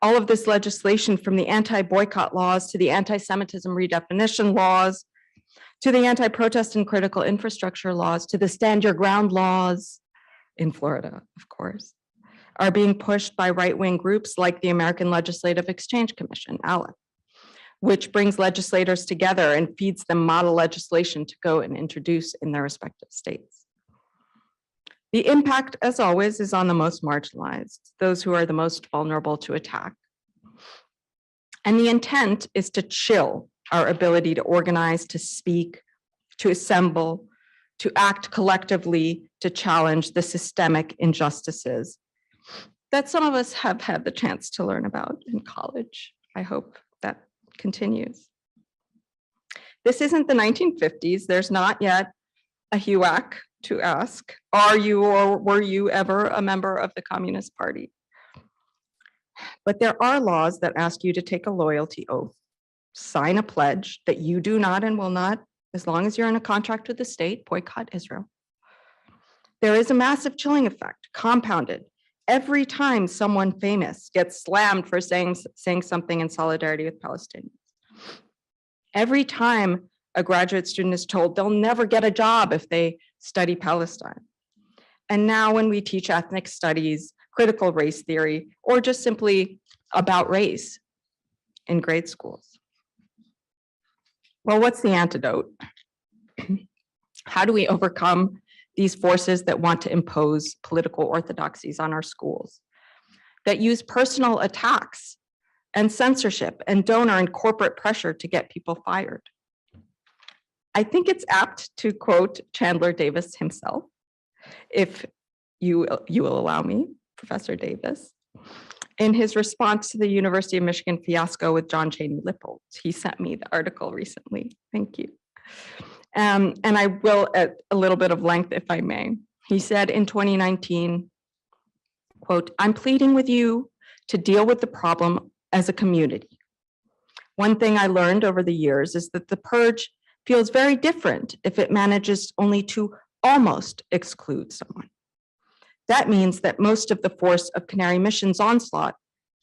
All of this legislation, from the anti-boycott laws to the anti-Semitism redefinition laws, to the anti-protest and critical infrastructure laws, to the stand your ground laws in Florida, of course, are being pushed by right-wing groups like the American Legislative Exchange Commission, ALEC, which brings legislators together and feeds them model legislation to go and introduce in their respective states. The impact, as always, is on the most marginalized, those who are the most vulnerable to attack. And the intent is to chill our ability to organize, to speak, to assemble, to act collectively, to challenge the systemic injustices that some of us have had the chance to learn about in college. I hope that continues. This isn't the 1950s. There's not yet a HUAC to ask, are you or were you ever a member of the Communist Party? But there are laws that ask you to take a loyalty oath, sign a pledge that you do not and will not, as long as you're in a contract with the state, boycott Israel. There is a massive chilling effect, compounded every time someone famous gets slammed for saying something in solidarity with Palestinians. Every time a graduate student is told they'll never get a job if they study Palestine. And now when we teach ethnic studies, critical race theory, or just simply about race in grade schools. Well, what's the antidote? How do we overcome these forces that want to impose political orthodoxies on our schools, that use personal attacks and censorship and donor and corporate pressure to get people fired? I think it's apt to quote Chandler Davis himself, if you will allow me, Professor Davis. In his response to the University of Michigan fiasco with John Cheney Lippold, he sent me the article recently. Thank you. And I will at a little bit of length, if I may. He said in 2019, quote, "I'm pleading with you to deal with the problem as a community. One thing I learned over the years is that the purge feels very different if it manages only to almost exclude someone. That means that most of the force of Canary Mission's onslaught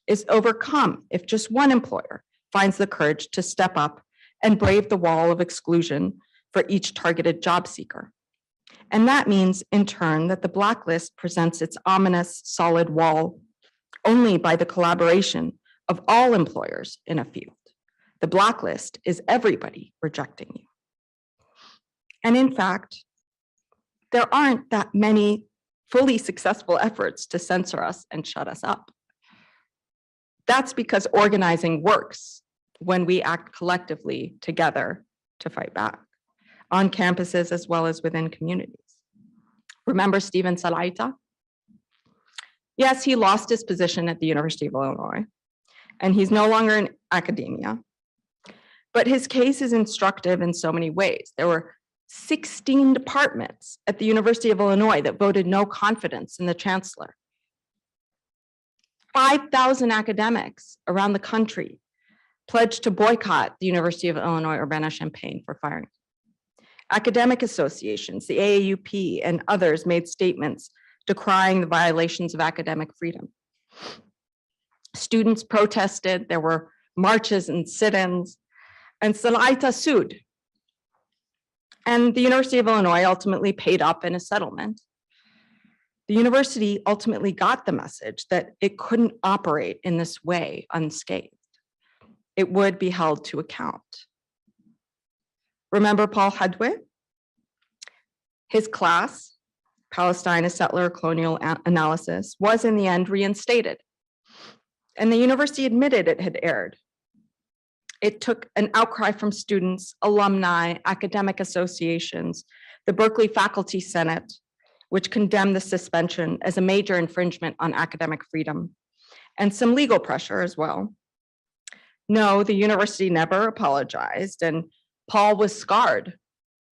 is overcome if just one employer finds the courage to step up and brave the wall of exclusion for each targeted job seeker. And that means, in turn, that the blacklist presents its ominous solid wall only by the collaboration of all employers in a field. The blacklist is everybody rejecting you." And in fact, there aren't that many fully successful efforts to censor us and shut us up. That's because organizing works when we act collectively together to fight back, on campuses as well as within communities. Remember Stephen Salaita? Yes, he lost his position at the University of Illinois, and he's no longer in academia. But his case is instructive in so many ways. There were 16 departments at the University of Illinois that voted no confidence in the chancellor. 5,000 academics around the country pledged to boycott the University of Illinois Urbana-Champaign for firing. Academic associations, the AAUP and others made statements decrying the violations of academic freedom. Students protested, there were marches and sit-ins, and Salaita sued. And the University of Illinois ultimately paid up in a settlement. The university ultimately got the message that it couldn't operate in this way unscathed. It would be held to account. Remember Paul Hadwe? His class, Palestine, a Settler Colonial Analysis, was in the end reinstated. And the university admitted it had erred. It took an outcry from students, alumni, academic associations, the Berkeley Faculty Senate, which condemned the suspension as a major infringement on academic freedom, and some legal pressure as well. No, the university never apologized, and Paul was scarred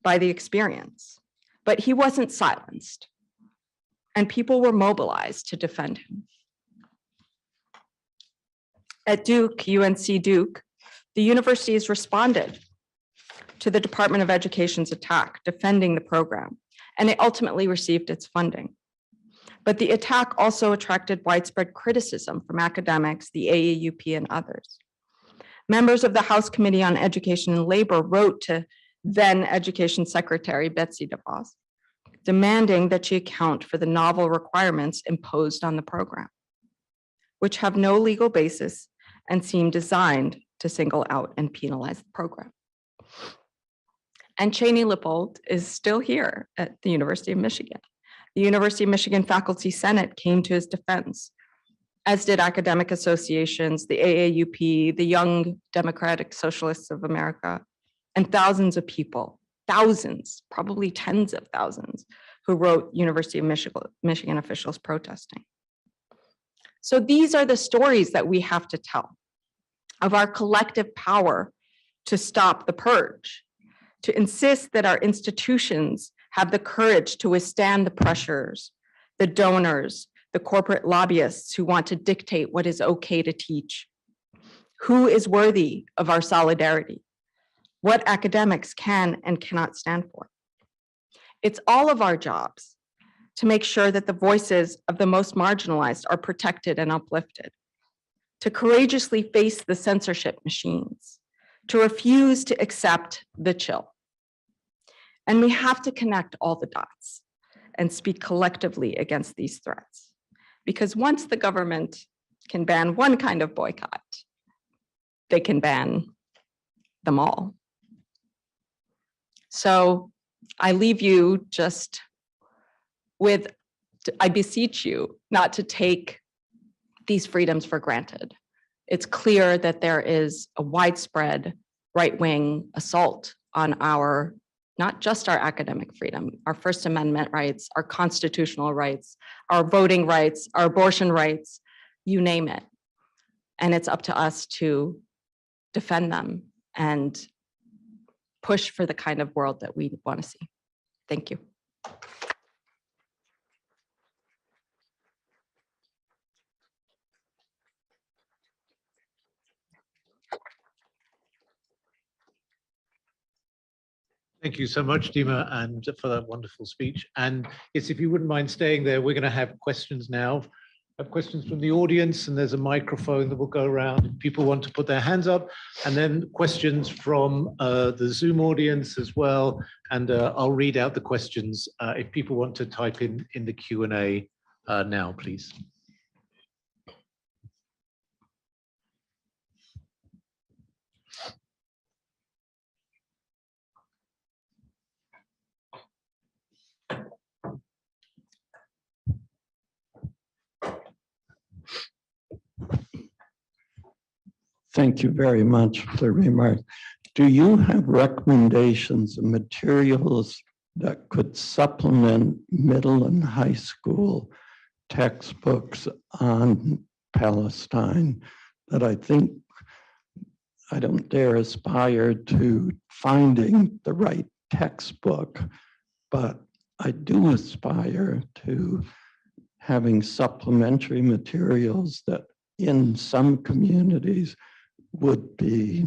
by the experience, but he wasn't silenced, and people were mobilized to defend him. At Duke, UNC Duke, the university has responded to the Department of Education's attack, defending the program, and it ultimately received its funding. But the attack also attracted widespread criticism from academics, the AAUP, and others. Members of the House Committee on Education and Labor wrote to then Education Secretary Betsy DeVos, demanding that she account for the novel requirements imposed on the program, which have no legal basis and seem designed to single out and penalize the program. And Cheney Lippold is still here at the University of Michigan. The University of Michigan Faculty Senate came to his defense, as did academic associations, the AAUP, the Young Democratic Socialists of America, and thousands of people, thousands, probably tens of thousands, who wrote University of Michigan officials protesting. So these are the stories that we have to tell of our collective power to stop the purge, to insist that our institutions have the courage to withstand the pressures, the donors, the corporate lobbyists who want to dictate what is okay to teach. Who is worthy of our solidarity? What academics can and cannot stand for? It's all of our jobs to make sure that the voices of the most marginalized are protected and uplifted, to courageously face the censorship machines, to refuse to accept the chill. And we have to connect all the dots and speak collectively against these threats. Because once the government can ban one kind of boycott, they can ban them all. So I leave you just with, I beseech you not to take these freedoms for granted. It's clear that there is a widespread right-wing assault on our, not just our academic freedom, our First Amendment rights, our constitutional rights, our voting rights, our abortion rights, you name it. And it's up to us to defend them and push for the kind of world that we want to see. Thank you. Thank you so much, Dima, and for that wonderful speech. And yes, if you wouldn't mind staying there, we're going to have questions now. I have questions from the audience, and there's a microphone that will go around if people want to put their hands up, and then questions from the Zoom audience as well. And I'll read out the questions if people want to type in the Q&A now, please. Thank you very much for the remark. Do you have recommendations of materials that could supplement middle and high school textbooks on Palestine that I think I don't dare aspire to finding the right textbook, but I do aspire to having supplementary materials that in some communities would be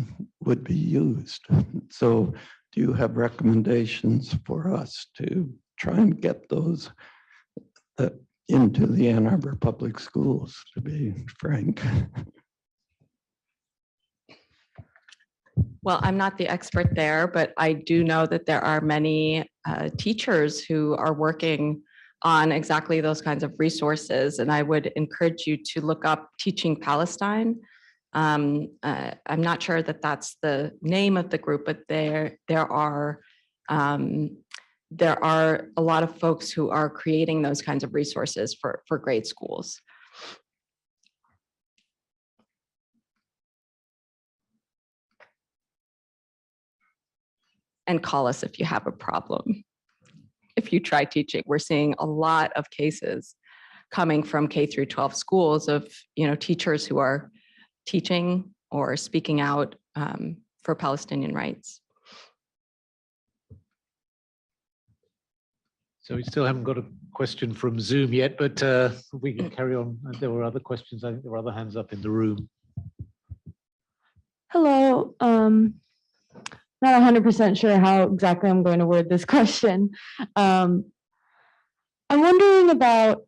used. So do you have recommendations for us to try and get those into the Ann Arbor Public Schools, to be frank? Well, I'm not the expert there, but I do know that there are many teachers who are working on exactly those kinds of resources. And I would encourage you to look up Teaching Palestine. I'm not sure that that's the name of the group, but there are a lot of folks who are creating those kinds of resources for grade schools. And call us if you have a problem. If you try teaching, we're seeing a lot of cases coming from K through 12 schools of teachers who are teaching or speaking out for Palestinian rights. So we still haven't got a question from Zoom yet, but we can carry on. There were other questions. I think there were other hands up in the room. Hello. Not 100% sure how exactly I'm going to word this question. I'm wondering about,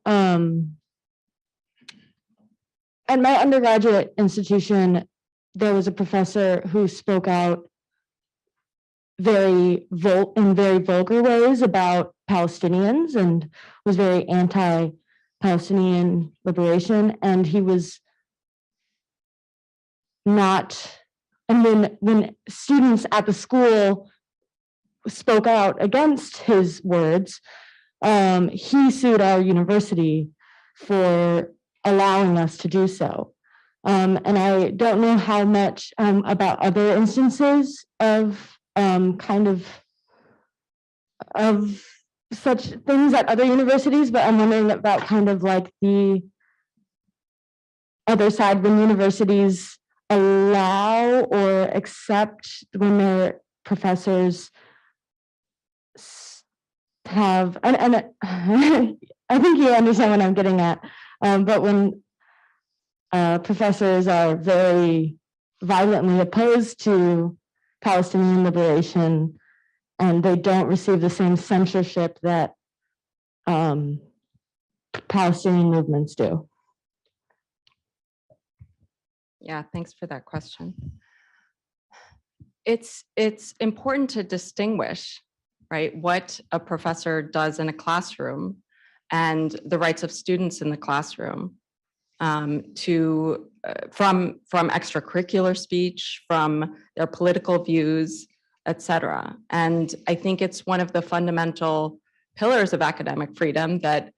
at my undergraduate institution, there was a professor who spoke out in very vulgar ways about Palestinians and was very anti-Palestinian liberation. And he was not, and when students at the school spoke out against his words, he sued our university for allowing us to do so. And I don't know how much about other instances of of such things at other universities, but I'm wondering about kind of like the other side when universities allow or accept when their professors have, and I think you understand what I'm getting at, but when professors are very violently opposed to Palestinian liberation and they don't receive the same censorship that Palestinian movements do? Yeah, thanks for that question. It's important to distinguish, right, what a professor does in a classroom and the rights of students in the classroom from extracurricular speech, from their political views, et cetera. And I think it's one of the fundamental pillars of academic freedom that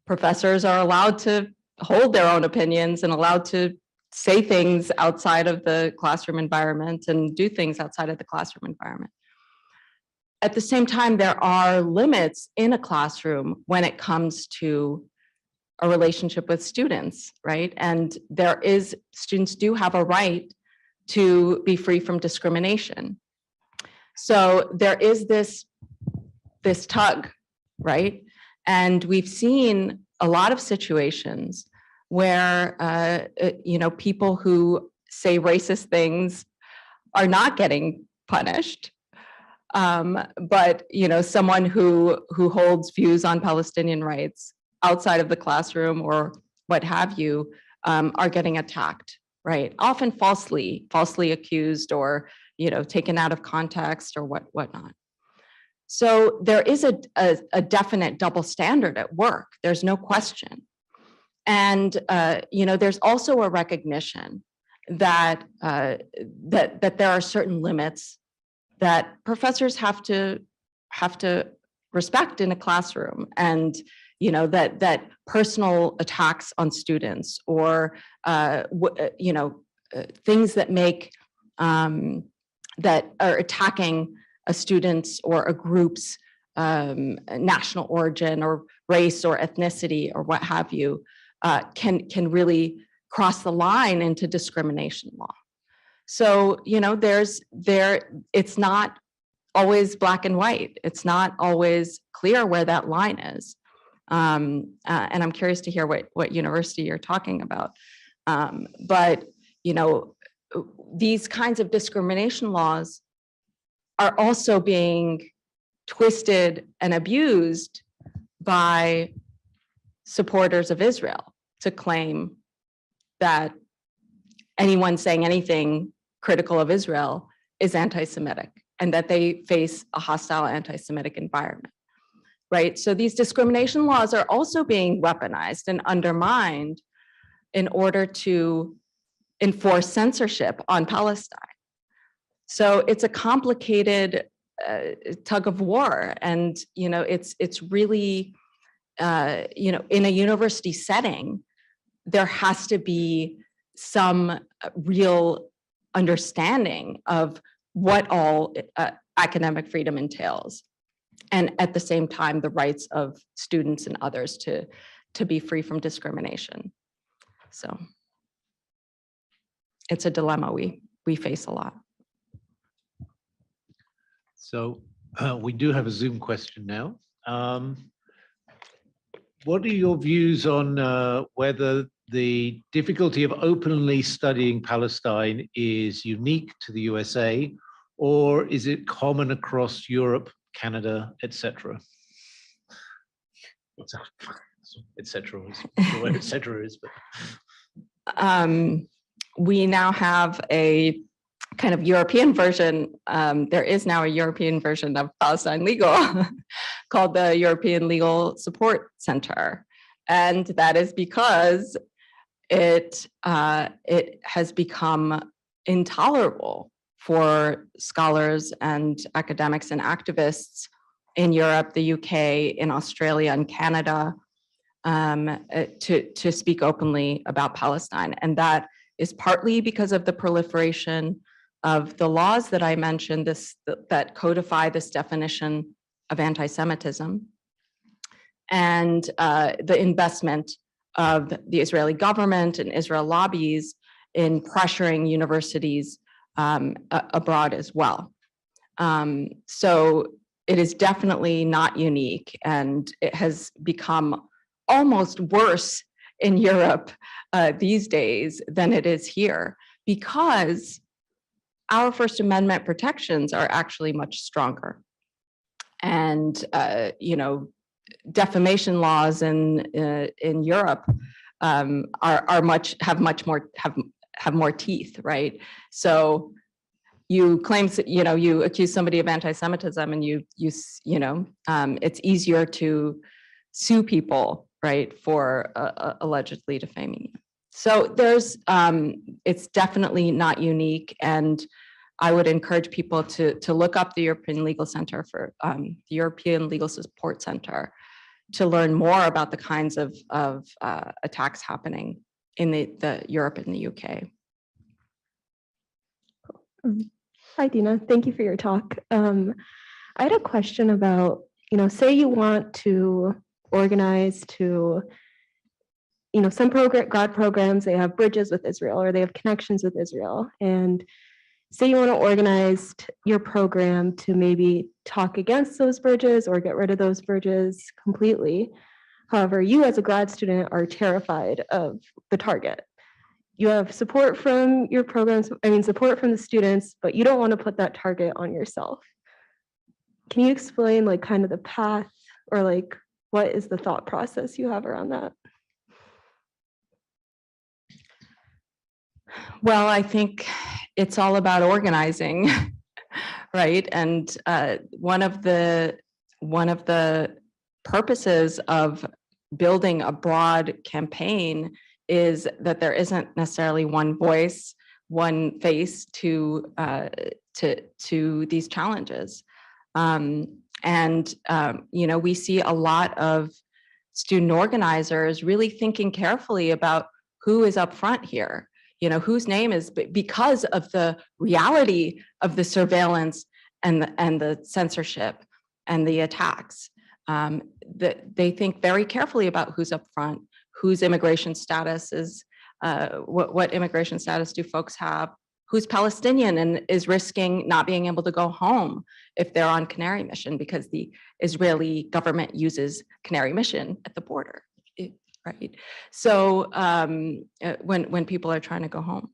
professors are allowed to hold their own opinions and allowed to say things outside of the classroom environment and do things outside of the classroom environment. At the same time, there are limits in a classroom when it comes to a relationship with students, right? And students do have a right to be free from discrimination. So there is this tug, right? And we've seen a lot of situations where people who say racist things are not getting punished, but someone who holds views on Palestinian rights outside of the classroom or what have you are getting attacked, right? Often falsely accused or taken out of context or whatnot. So there is a definite double standard at work. There's no question. And there's also a recognition that there are certain limits that professors have to respect in a classroom, and that personal attacks on students or things that make that are attacking a student's or a group's national origin or race or ethnicity or what have you can really cross the line into discrimination law. So it's not always black and white. It's not always clear where that line is. And I'm curious to hear what university you're talking about. But these kinds of discrimination laws are also being twisted and abused by supporters of Israel to claim that anyone saying anything critical of Israel is anti-Semitic and that they face a hostile anti-Semitic environment, right? So these discrimination laws are also being weaponized and undermined in order to enforce censorship on Palestine. So it's a complicated tug of war, and it's really in a university setting, there has to be some real understanding of what all academic freedom entails, and at the same time, the rights of students and others to be free from discrimination. So it's a dilemma we face a lot. So we do have a Zoom question now. What are your views on whether the difficulty of openly studying Palestine is unique to the USA, or is it common across Europe, Canada, etc.? Etc. Where etc. is, but we now have a kind of European version. There is now a European version of Palestine Legal called the European Legal Support Center. And that is because it has become intolerable for scholars and academics and activists in Europe, the UK, in Australia, and Canada to speak openly about Palestine. And that is partly because of the proliferation of the laws that I mentioned, that codify this definition of anti-Semitism, and the investment of the Israeli government and Israel lobbies in pressuring universities abroad as well. So it is definitely not unique, and it has become almost worse in Europe these days than it is here, because our First Amendment protections are actually much stronger. And, defamation laws in Europe have more teeth, right? So you claim, you accuse somebody of anti-Semitism, and it's easier to sue people, right, for allegedly defaming you. So it's definitely not unique, and I would encourage people to look up the European Legal Center for the European Legal Support Center to learn more about the kinds of attacks happening in the Europe and the UK. Hi, Dina. Thank you for your talk. I had a question about, say you want to organize to, some GRAD programs, they have bridges with Israel or they have connections with Israel. And say you want to organize your program to maybe talk against those bridges or get rid of those bridges completely. However, you as a grad student are terrified of the target. You have support from your programs, support from the students, but you don't want to put that target on yourself. Can you explain kind of the path, or what is the thought process you have around that? Well, I think it's all about organizing, right? And one of the purposes of building a broad campaign is that there isn't necessarily one voice, one face to these challenges. We see a lot of student organizers really thinking carefully about who is up front here, whose name is, because of the reality of the surveillance and the censorship and the attacks. That they think very carefully about who's up front, whose immigration status is, what immigration status do folks have, who's Palestinian and is risking not being able to go home if they're on Canary mission because the Israeli government uses Canary mission at the border, right? So when people are trying to go home.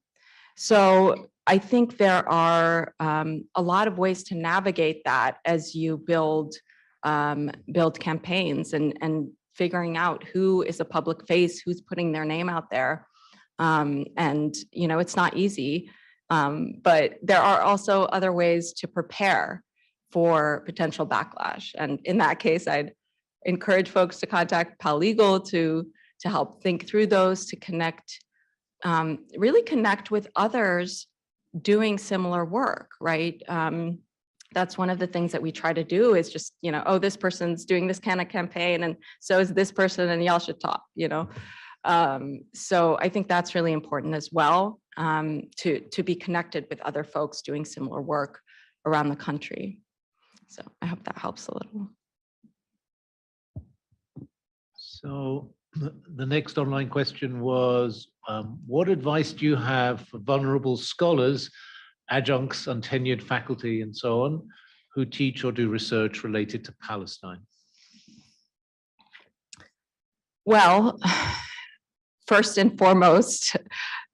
So I think there are a lot of ways to navigate that as you build campaigns and figuring out who is a public face, who's putting their name out there. It's not easy, but there are also other ways to prepare for potential backlash. And in that case, I'd encourage folks to contact Legal to help think through those, to connect, really connect with others doing similar work, right? That's one of the things that we try to do is just, oh, this person's doing this kind of campaign and so is this person and y'all should talk, So I think that's really important as well, to be connected with other folks doing similar work around the country. So I hope that helps a little. So the next online question was, what advice do you have for vulnerable scholars, adjuncts, untenured faculty, and so on, who teach or do research related to Palestine? Well, First and foremost,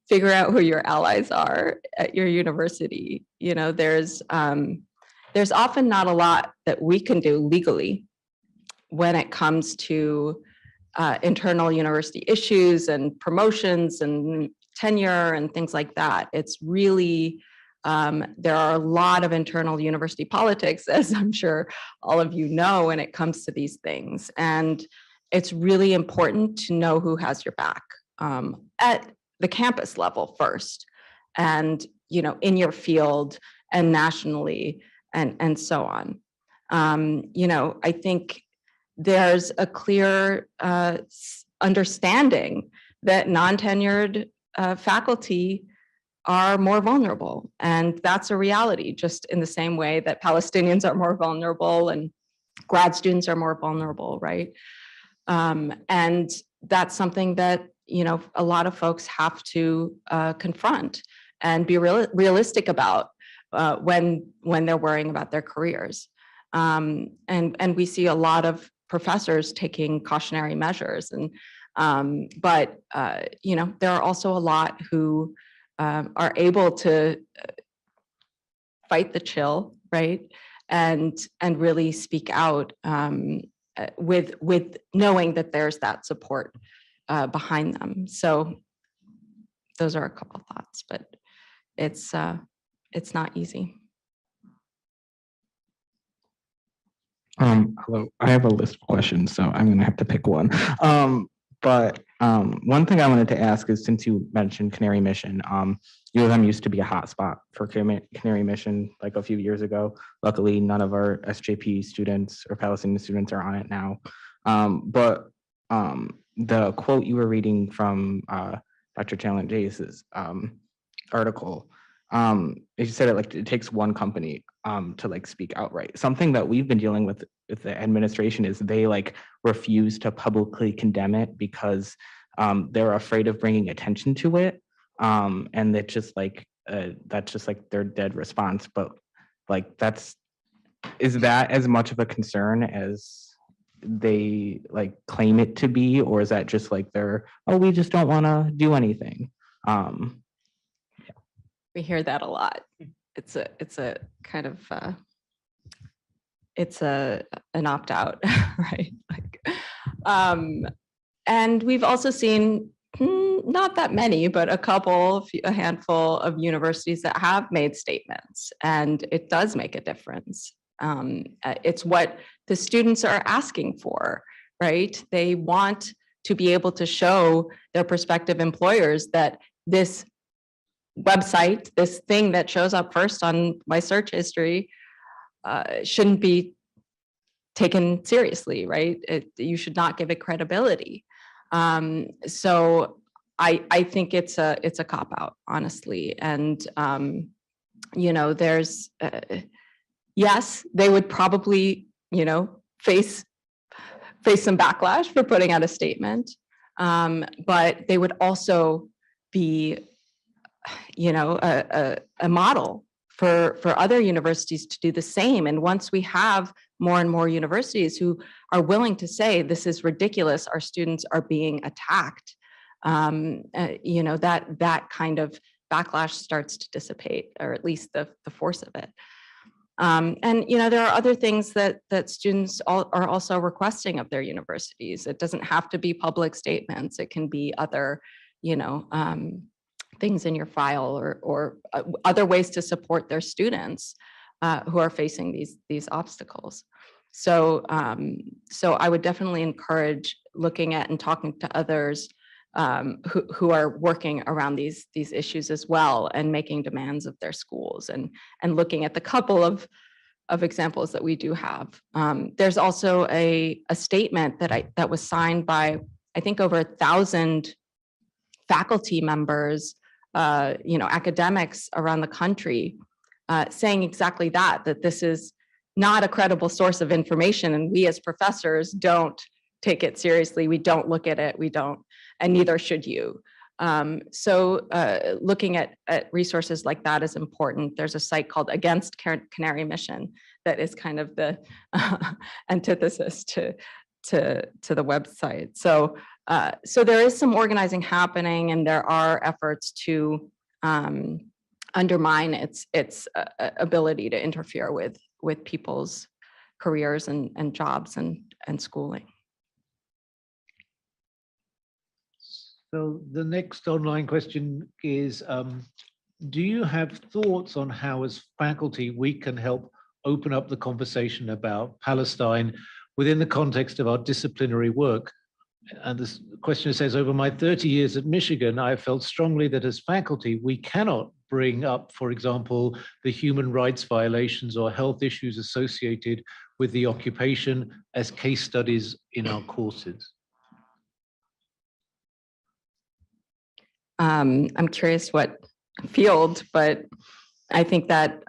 figure out who your allies are at your university. There's often not a lot that we can do legally when it comes to internal university issues and promotions and tenure and things like that. It's really, there are a lot of internal university politics, as I'm sure all of you know, when it comes to these things. And it's really important to know who has your back at the campus level first, and in your field and nationally and so on. I think there's a clear understanding that non-tenured faculty are more vulnerable, and that's a reality, just in the same way that Palestinians are more vulnerable and grad students are more vulnerable, right? And that's something that a lot of folks have to confront and be realistic about when they're worrying about their careers. And we see a lot of professors taking cautionary measures, but there are also a lot who are able to fight the chill, right? And really speak out with knowing that there's that support behind them. So those are a couple thoughts, but it's not easy. Hello, I have a list of questions, so I'm gonna have to pick one. But one thing I wanted to ask is, since you mentioned Canary Mission, U of M used to be a hotspot for Canary Mission like a few years ago. Luckily, none of our SJP students or Palestinian students are on it now. But the quote you were reading from Dr. Talent Jace's article, you said it like it takes one company to like speak outright. Something that we've been dealing with the administration is they like refuse to publicly condemn it because they're afraid of bringing attention to it, and that's just like their dead response. But like is that as much of a concern as they like claim it to be, or is that just like we just don't want to do anything? We hear that a lot. It's a kind of an opt-out, right? Like, and we've also seen not that many, but a handful of universities that have made statements, and it does make a difference. It's what the students are asking for, right? They want to be able to show their prospective employers that this website, this thing that shows up first on my search history, shouldn't be taken seriously, right? You should not give it credibility. So I think it's a cop-out, honestly. And there's yes, they would probably face some backlash for putting out a statement, but they would also be a model for other universities to do the same. And once we have more and more universities who are willing to say, this is ridiculous, our students are being attacked, that kind of backlash starts to dissipate, or at least the force of it. And there are other things that students are also requesting of their universities. It doesn't have to be public statements. It can be other, things in your file, or other ways to support their students who are facing these obstacles. So I would definitely encourage looking at and talking to others who are working around these issues as well, and making demands of their schools, and looking at the couple of examples that we do have. There's also a statement that was signed by, I think, over 1,000 faculty members, academics around the country, saying exactly that this is not a credible source of information, and we as professors don't take it seriously. We don't look at it. We don't, and neither should you. So looking at resources like that is important. There's a site called Against Canary Mission that is kind of the antithesis to the website. So there is some organizing happening, and there are efforts to undermine its ability to interfere with people's careers and jobs and schooling. So the next online question is, do you have thoughts on how as faculty we can help open up the conversation about Palestine within the context of our disciplinary work? And this questioner says, over my 30 years at Michigan, I have felt strongly that as faculty, we cannot bring up, for example, the human rights violations or health issues associated with the occupation as case studies in our courses. I'm curious what field, but I think that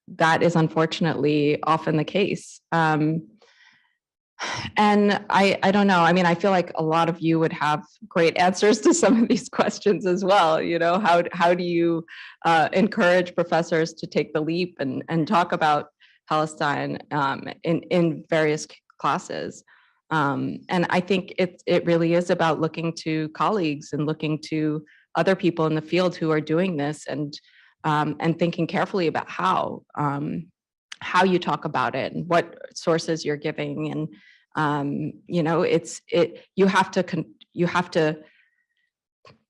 that is unfortunately often the case. And I don't know. I mean, I feel like a lot of you would have great answers to some of these questions as well. How do you encourage professors to take the leap and talk about Palestine in various classes? And I think it really is about looking to colleagues and looking to other people in the field who are doing this, and thinking carefully about how. how you talk about it and what sources you're giving. And, you know, you have to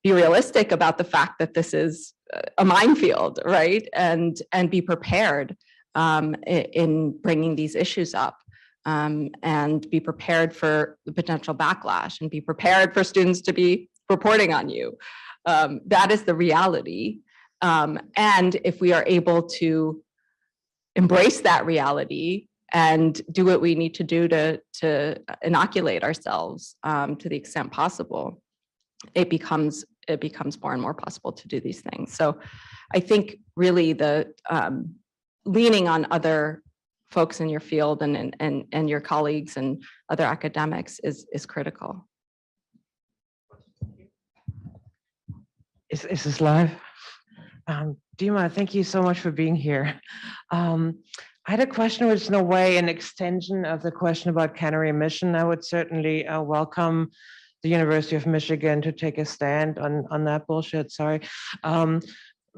be realistic about the fact that this is a minefield, right? And be prepared in bringing these issues up. And be prepared for the potential backlash and be prepared for students to be reporting on you. That is the reality. And if we are able to embrace that reality and do what we need to do to inoculate ourselves to the extent possible, it becomes more and more possible to do these things. So I think really the leaning on other folks in your field and your colleagues and other academics is critical. Is this live? Dima, thank you so much for being here. I had a question which is in a way an extension of the question about cannery mission. I would certainly welcome the University of Michigan to take a stand on that bullshit, sorry.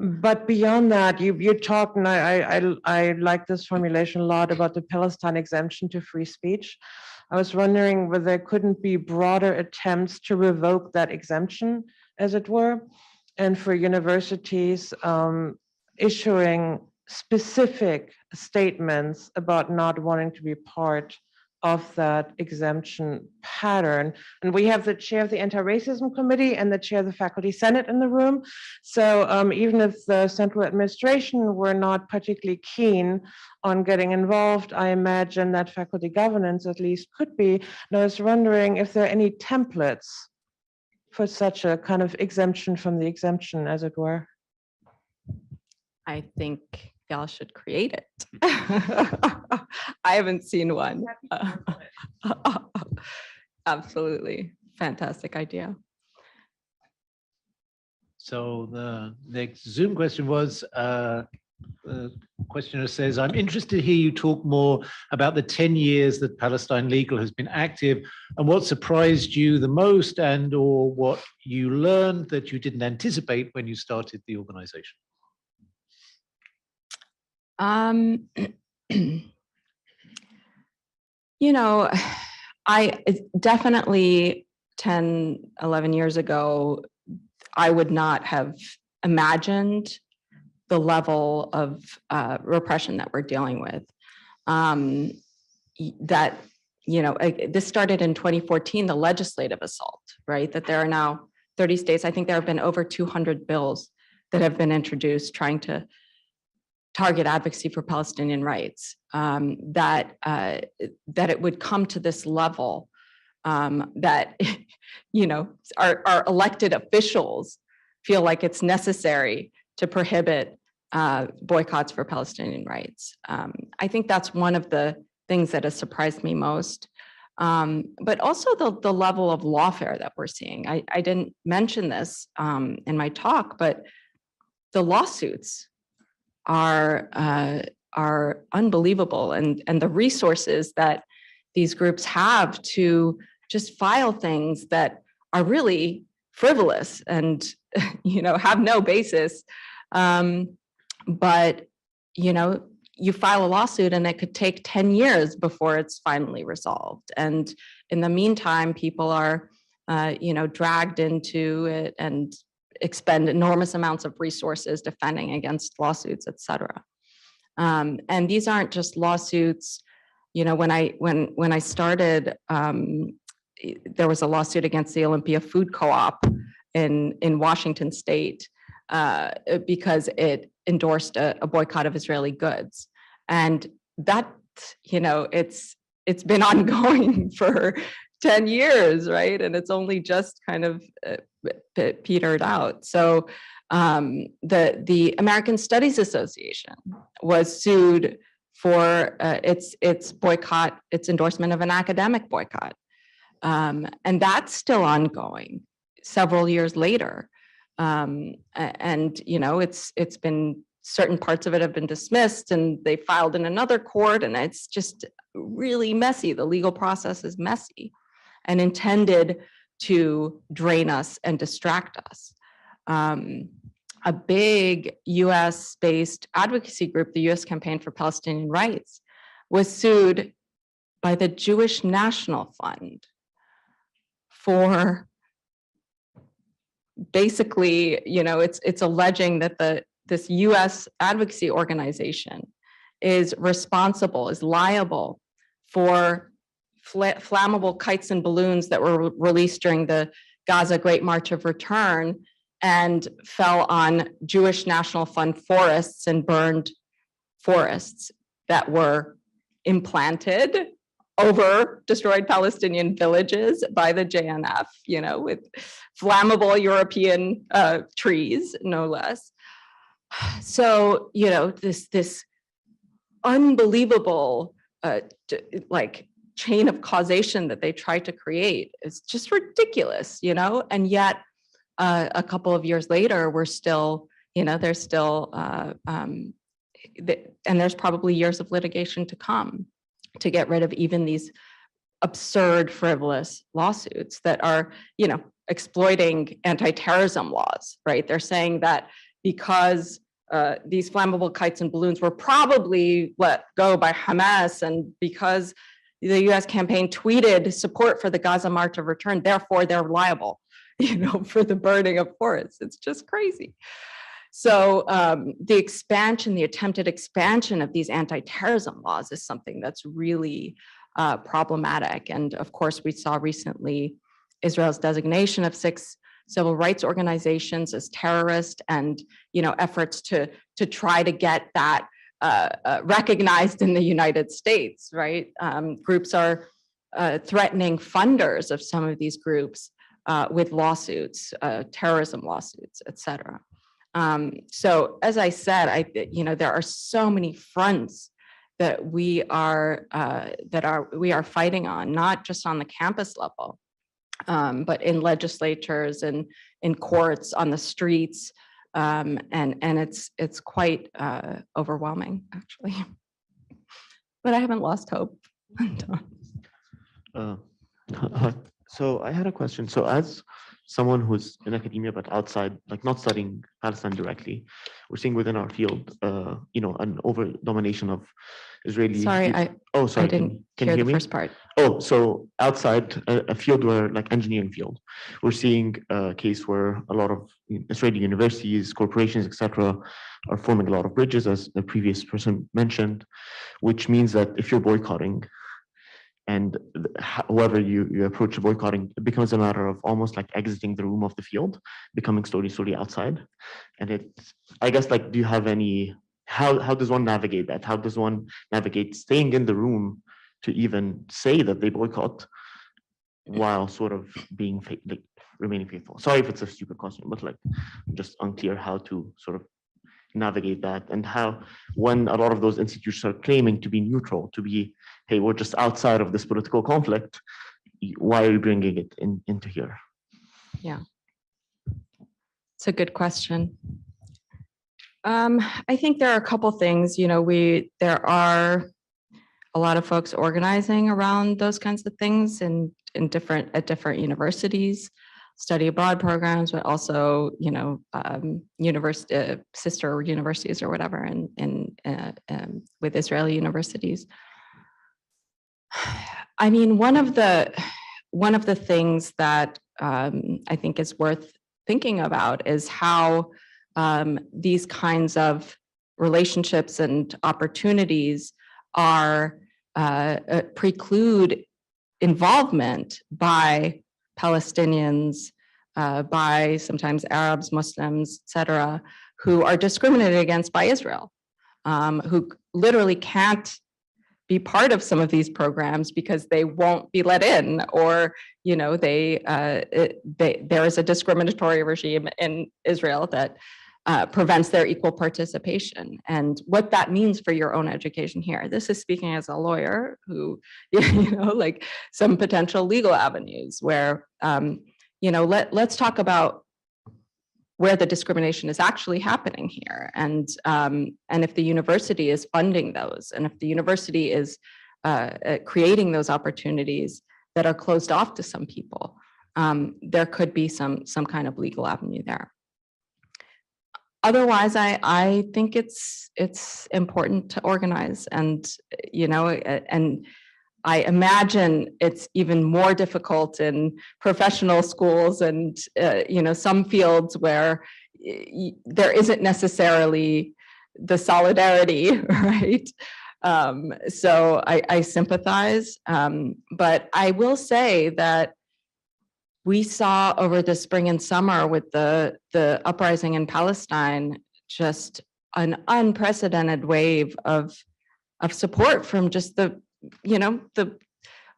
But beyond that, you talked, and I like this formulation a lot, about the Palestine exemption to free speech. I was wondering whether there couldn't be broader attempts to revoke that exemption, as it were, and for universities issuing specific statements about not wanting to be part of that exemption pattern. And we have the chair of the Anti-Racism Committee and the chair of the Faculty Senate in the room. So even if the central administration were not particularly keen on getting involved, I imagine that faculty governance at least could be. And I was wondering if there are any templates for such a kind of exemption from the exemption, as it were. I think y'all should create it. I haven't seen one. Absolutely. Fantastic idea. So the next Zoom question was, the questioner says, I'm interested to hear you talk more about the 10 years that Palestine Legal has been active and what surprised you the most and or what you learned that you didn't anticipate when you started the organization. You know, I definitely 10, 11 years ago, I would not have imagined the level of repression that we're dealing with. That, you know, this started in 2014, the legislative assault, right? That there are now 30 states, I think there have been over 200 bills that have been introduced trying to target advocacy for Palestinian rights, that it would come to this level, that, you know, our elected officials feel like it's necessary to prohibit boycotts for Palestinian rights. I think that's one of the things that has surprised me most. But also the level of lawfare that we're seeing. I didn't mention this in my talk, but the lawsuits are unbelievable, and the resources that these groups have to just file things that are really frivolous and, you know, have no basis. But, you know, you file a lawsuit and it could take 10 years before it's finally resolved. And in the meantime, people are, you know, dragged into it and expend enormous amounts of resources defending against lawsuits, et cetera. And these aren't just lawsuits. You know, when I started, there was a lawsuit against the Olympia Food Co-op in Washington State because it endorsed a boycott of Israeli goods. And that, you know, it's been ongoing for 10 years, right? And it's only just kind of petered out. So the American Studies Association was sued for its boycott, its endorsement of an academic boycott. And that's still ongoing several years later. And, you know, it's been, certain parts of it have been dismissed and they filed in another court, and it's just really messy. The legal process is messy and intended to drain us and distract us. a big US-based advocacy group, the US Campaign for Palestinian Rights, was sued by the Jewish National Fund for basically, it's alleging that this US advocacy organization is liable for flammable kites and balloons that were released during the Gaza Great March of Return and fell on Jewish National Fund forests and burned forests that were implanted over destroyed Palestinian villages by the JNF, with flammable European trees, no less. So, this unbelievable chain of causation that they try to create is just ridiculous, and yet a couple of years later, we're still, there's still, and there's probably years of litigation to come to get rid of even these absurd, frivolous lawsuits that are, exploiting anti-terrorism laws, right? They're saying that because these flammable kites and balloons were probably let go by Hamas, and because the US campaign tweeted support for the Gaza March of Return, therefore they're liable, for the burning of forests. It's just crazy. So the attempted expansion of these anti-terrorism laws is something that's really problematic. And of course, we saw recently Israel's designation of 6 civil rights organizations as terrorist, and efforts to try to get that recognized in the United States, right? Groups are threatening funders of some of these groups with lawsuits, terrorism lawsuits, et cetera. So as I said, there are so many fronts that we are fighting on, not just on the campus level, but in legislatures and in courts, on the streets, and it's quite overwhelming, actually. But I haven't lost hope. So I had a question. So as someone who's in academia but outside, like not studying Palestine directly, we're seeing within our field, an over domination of Israeli. Sorry, I didn't hear the first part. Oh, so outside a field where, like engineering field, we're seeing a case where a lot of Israeli universities, corporations, etc., are forming a lot of bridges, as the previous person mentioned, which means that if you're boycotting, and however you approach boycotting, it becomes a matter of almost like exiting the room of the field, becoming slowly outside. And it's, I guess, like, do you have any, how does one navigate that? How does one navigate staying in the room to even say that they boycott while sort of being remaining faithful? Sorry if it's a stupid question, but like, I'm just unclear how to sort of navigate that, and how, when a lot of those institutions are claiming to be neutral, to be, hey, we're just outside of this political conflict, why are you bringing it into here? Yeah, it's a good question. I think there are a couple things. There are a lot of folks organizing around those kinds of things at different universities, study abroad programs, but also, sister universities or whatever, with Israeli universities. I mean, one of the things that I think is worth thinking about is how these kinds of relationships and opportunities are preclude involvement by Palestinians, by sometimes Arabs, Muslims, et cetera, who are discriminated against by Israel, who literally can't be part of some of these programs because they won't be let in, or there is a discriminatory regime in Israel that prevents their equal participation. And what that means for your own education here. This is speaking as a lawyer who, like some potential legal avenues where, let's talk about where the discrimination is actually happening here, and if the university is funding those, and if the university is creating those opportunities that are closed off to some people, there could be some kind of legal avenue there. otherwise, I think it's important to organize, and and I imagine it's even more difficult in professional schools and some fields where there isn't necessarily the solidarity, right? So I sympathize, but I will say that we saw over the spring and summer with the uprising in Palestine just an unprecedented wave of support from just the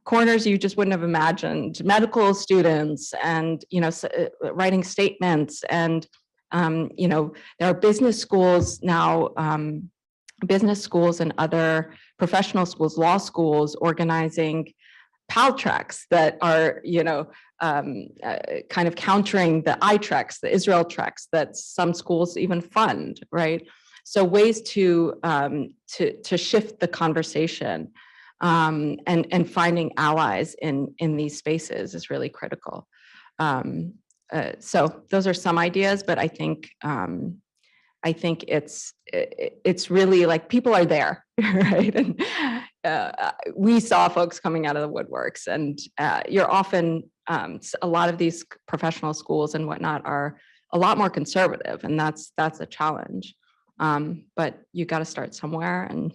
corners you just wouldn't have imagined. Medical students and writing statements, and there are business schools now, business schools and other professional schools, law schools, organizing PAL treks that are kind of countering the I treks, the Israel treks that some schools even fund, right? So ways to shift the conversation and finding allies in these spaces is really critical. So those are some ideas, but I think it's really like people are there, right? And we saw folks coming out of the woodworks, and you're often a lot of these professional schools and whatnot are a lot more conservative, and that's a challenge. But you got to start somewhere, and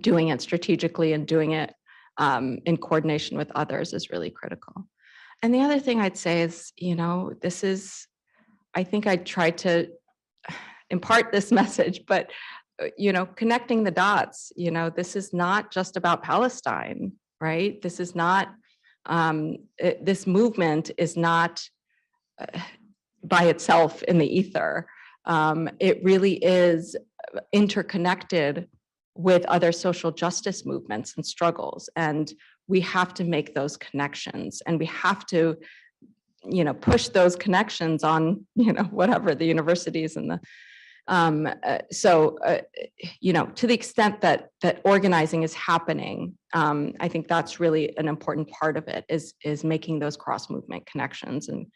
doing it strategically and doing it in coordination with others is really critical. And the other thing I'd say is, I think I tried to impart this message, but connecting the dots, this is not just about Palestine, right? This is not, this movement is not by itself in the ether. It really is interconnected with other social justice movements and struggles. And we have to make those connections, and we have to, push those connections on, whatever the universities and the, to the extent that organizing is happening, I think that's really an important part of it, is making those cross movement connections. And,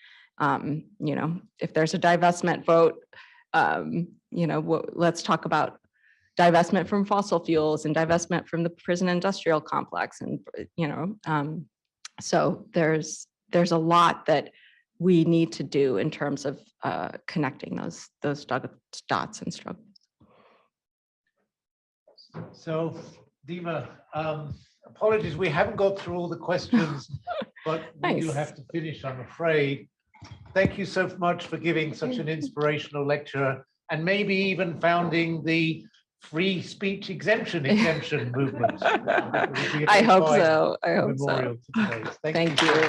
if there's a divestment vote, let's talk about divestment from fossil fuels and divestment from the prison industrial complex. And, so there's a lot that we need to do in terms of connecting those dots and struggles. So, Dima, apologies, we haven't got through all the questions, but we do have to finish, I'm afraid. Thank you so much for giving such an inspirational lecture, and maybe even founding the free speech exemption movement. I hope so. I hope so. Thank you.